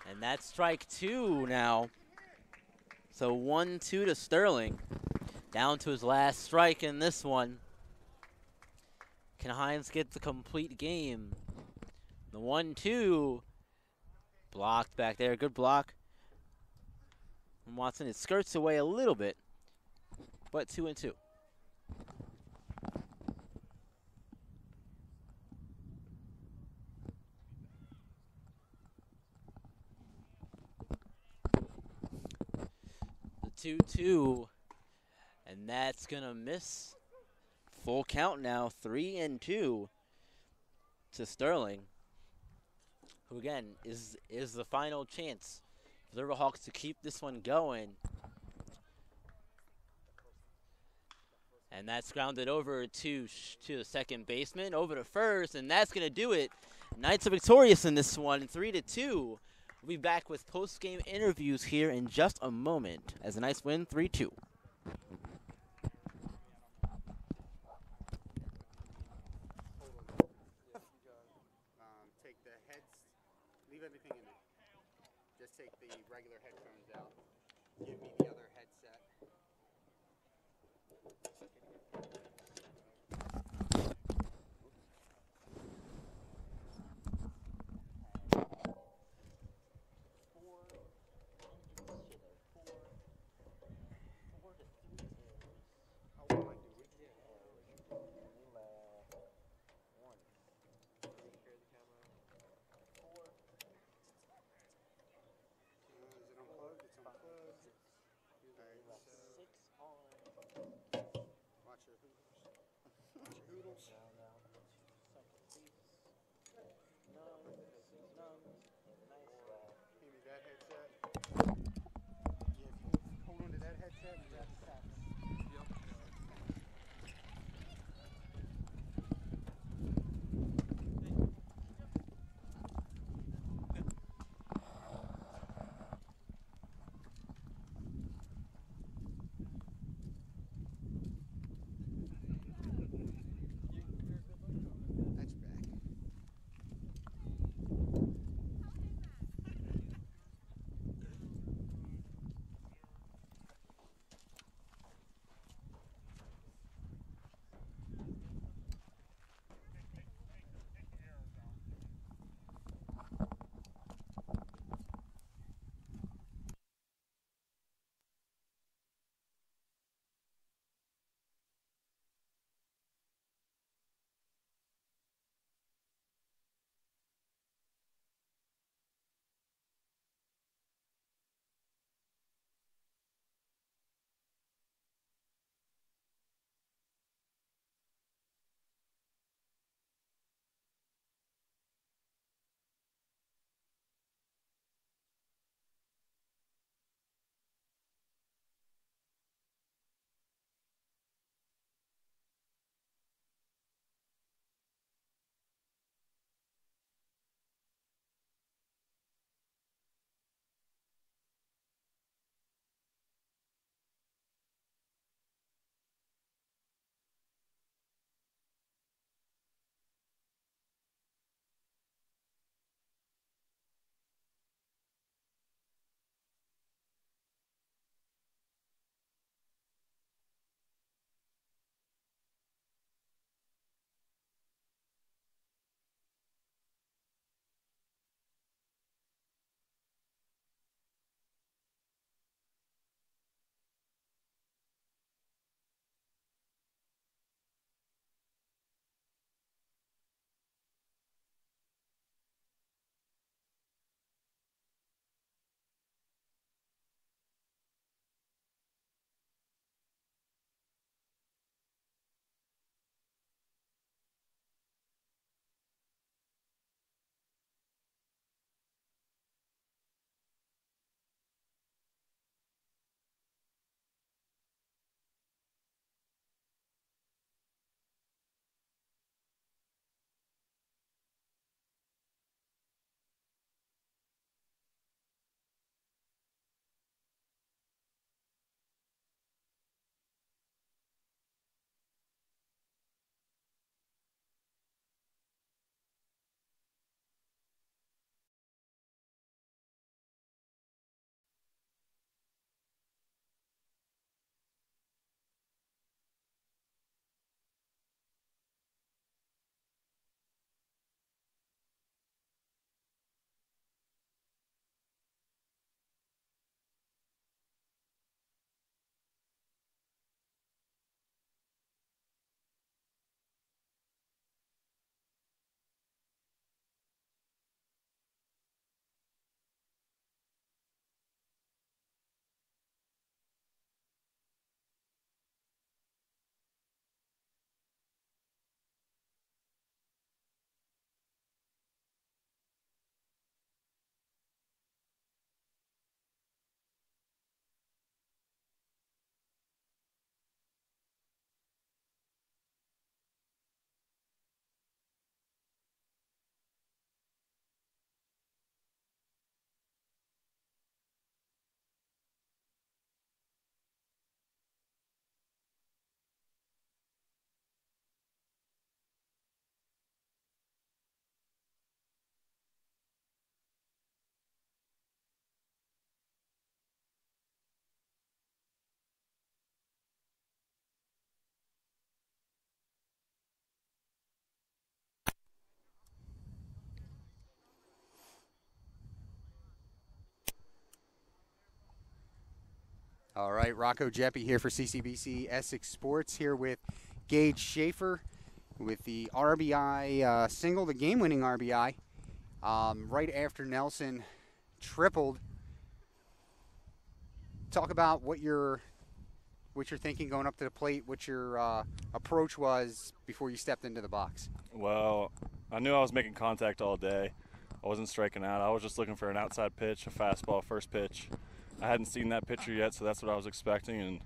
And that's strike 2 now. So 1-2 to Sterling. Down to his last strike in this one. Can Hines get the complete game? The 1-2. Blocked back there. Good block from Watson. It skirts away a little bit, but 2-2. The 2-2, and that's gonna miss. Full count now. 3-2 to Sterling, who again is the final chance for the Riverhawks to keep this one going. And that's grounded over to the second baseman, over to first, and that's gonna do it. Knights are victorious in this one, 3-2 We'll be back with post-game interviews here in just a moment as a nice win, 3-2. Take the heads, leave everything in there. Just take the regular headphones out. Give me the other headset. All right, Rocco Jeppy here for CCBC Essex Sports, here with Gage Schaefer with the RBI single, the game-winning RBI, right after Nelson tripled. Talk about what you're thinking going up to the plate, what your approach was before you stepped into the box. Well, I knew I was making contact all day. I wasn't striking out. I was just looking for an outside pitch, a fastball, first pitch. I hadn't seen that pitcher yet, so that's what I was expecting, and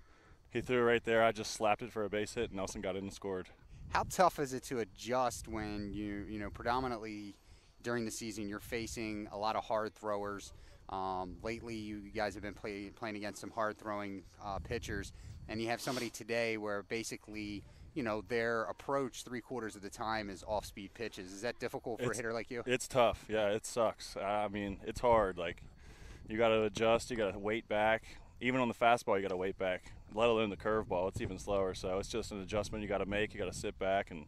he threw it right there. I just slapped it for a base hit, and Nelson got in and scored. How tough is it to adjust when you know, predominantly during the season you're facing a lot of hard throwers? Lately, you guys have been playing against some hard-throwing pitchers, and you have somebody today where basically, you know, their approach 3/4 of the time is off-speed pitches. Is that difficult for a hitter like you? It's tough. Yeah, it sucks. I mean, it's hard. Like, you got to adjust. You got to wait back. Even on the fastball, you got to wait back. Let alone the curveball, it's even slower. So it's just an adjustment you got to make. You got to sit back, and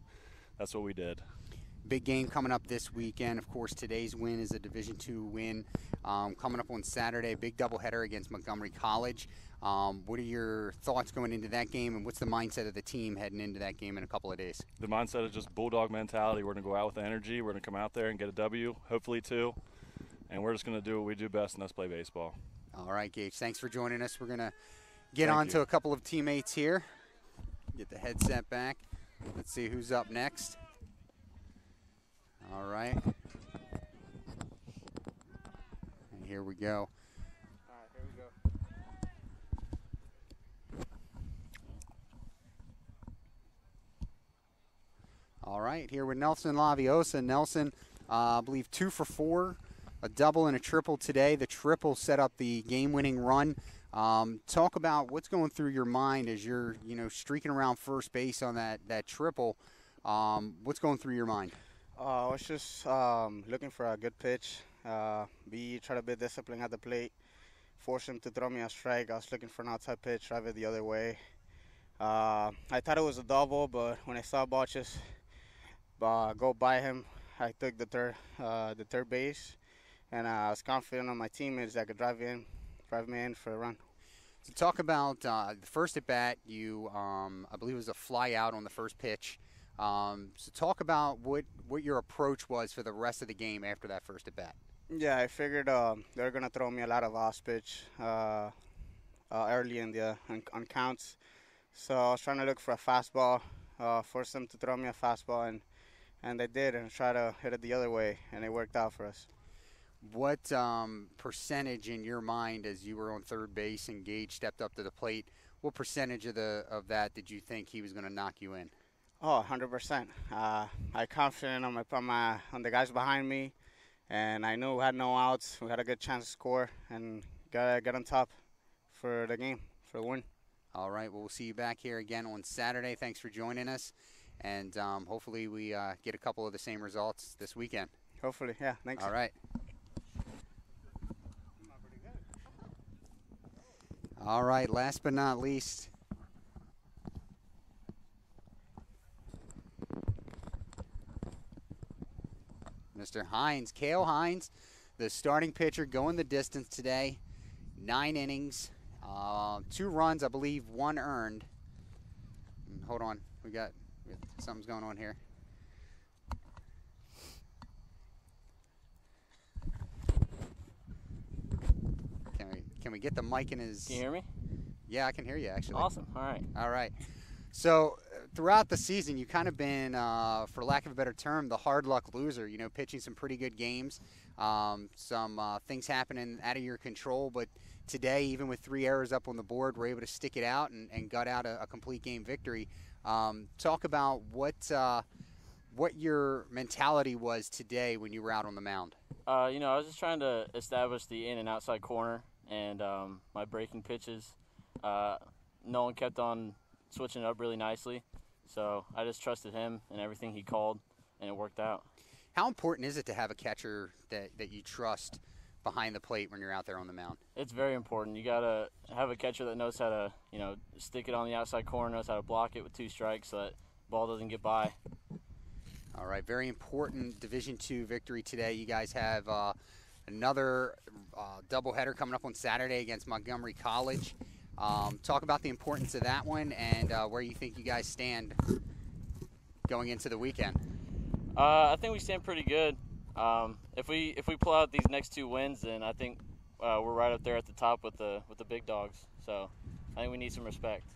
that's what we did. Big game coming up this weekend. Of course, today's win is a Division II win. Coming up on Saturday, big doubleheader against Montgomery College. What are your thoughts going into that game, and what's the mindset of the team heading into that game in a couple of days? The mindset is just bulldog mentality. We're going to go out with energy. We're going to come out there and get a W, hopefully two, and we're just going to do what we do best, and that's play baseball. All right, Gage, thanks for joining us. We're going to get on to a couple of teammates here. Get the headset back. Let's see who's up next. All right. And here we go. All right, here we go. All right, here with Nelson Laviosa. Nelson, I believe 2 for 4, a double and a triple today. The triple set up the game-winning run. Talk about what's going through your mind as you're, you know, streaking around first base on that triple. What's going through your mind? I was just looking for a good pitch. Try to be disciplined at the plate. Force him to throw me a strike. I was looking for an outside pitch, drive it the other way. I thought it was a double, but when I saw a ball just go by him, I took the third base, and I was confident on my teammates that I could drive me in for a run. So talk about the first at bat. You, I believe it was a fly out on the first pitch. So talk about what your approach was for the rest of the game after that first at bat. Yeah, I figured they're gonna throw me a lot of off pitch early on counts. So I was trying to look for a fastball, force them to throw me a fastball, and they did, and try to hit it the other way, and it worked out for us. What percentage in your mind, as you were on third base and Gage stepped up to the plate, what percentage of that did you think he was going to knock you in? Oh, 100%. I confident on the guys behind me, and I knew we had no outs. We had a good chance to score and get on top for the game, for the win. All right. Well, we'll see you back here again on Saturday. Thanks for joining us, and hopefully we get a couple of the same results this weekend. Hopefully, yeah. Thanks. All right. All right. Last but not least, Mr. Hines, Cale Hines, the starting pitcher, going the distance today. 9 innings, 2 runs, I believe, 1 earned. Hold on, we got something's going on here. Can we get the mic in his? Can you hear me? Yeah, I can hear you actually. Awesome. All right. All right. So throughout the season, you've kind of been, for lack of a better term, the hard luck loser. You know, pitching some pretty good games, some things happening out of your control. But today, even with 3 errors up on the board, we're able to stick it out and gut out a complete game victory. Talk about what your mentality was today when you were out on the mound. You know, I was just trying to establish the in and outside corner and my breaking pitches. Nolan kept on switching it up really nicely, so I just trusted him and everything he called, and it worked out. How important is it to have a catcher that you trust behind the plate when you're out there on the mound? It's very important. You got to have a catcher that knows how to, you know, stick it on the outside corner, knows how to block it with 2 strikes so that ball doesn't get by. All right, very important Division II victory today. You guys have another doubleheader coming up on Saturday against Montgomery College. Talk about the importance of that one and where you think you guys stand going into the weekend. I think we stand pretty good. If we pull out these next 2 wins, then I think we're right up there at the top with the big dogs. So I think we need some respect.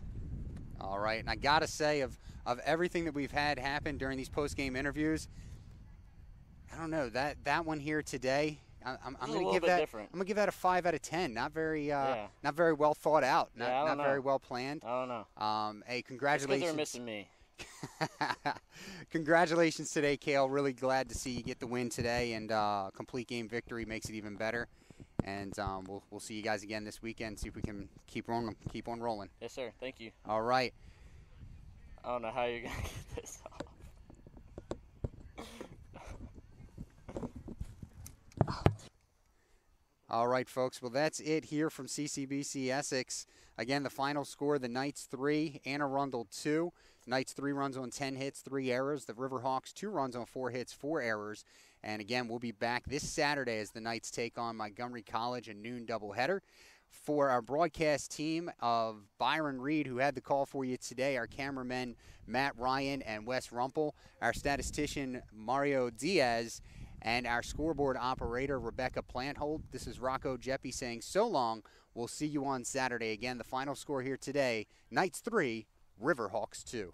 All right, and I gotta say, of everything that we've had happen during these post-game interviews, I don't know, that one here today, I'm gonna give that different. I'm gonna give that a 5 out of 10. Not very not very well thought out. Not know. very well planned. I don't know. Hey, It's 'cause congratulations. they're missing me. Congratulations today, Kale. Really glad to see you get the win today, and complete game victory makes it even better. And we'll see you guys again this weekend. See if we can keep on rolling. Yes, sir. Thank you. All right. I don't know how you're gonna get this off. All right, folks. Well, that's it here from CCBC Essex. Again, the final score: the Knights 3, Arundel 2. Knights 3 runs on 10 hits, 3 errors. The Riverhawks 2 runs on 4 hits, 4 errors. And again, we'll be back this Saturday as the Knights take on Montgomery College, a noon doubleheader. For our broadcast team of Byron Reed, who had the call for you today, our cameramen Matt Ryan and Wes Rumpel, our statistician Mario Diaz, and our scoreboard operator Rebecca Planthold. This is Rocco Jeppy saying so long. We'll see you on Saturday. Again, the final score here today, Knights 3, Riverhawks 2.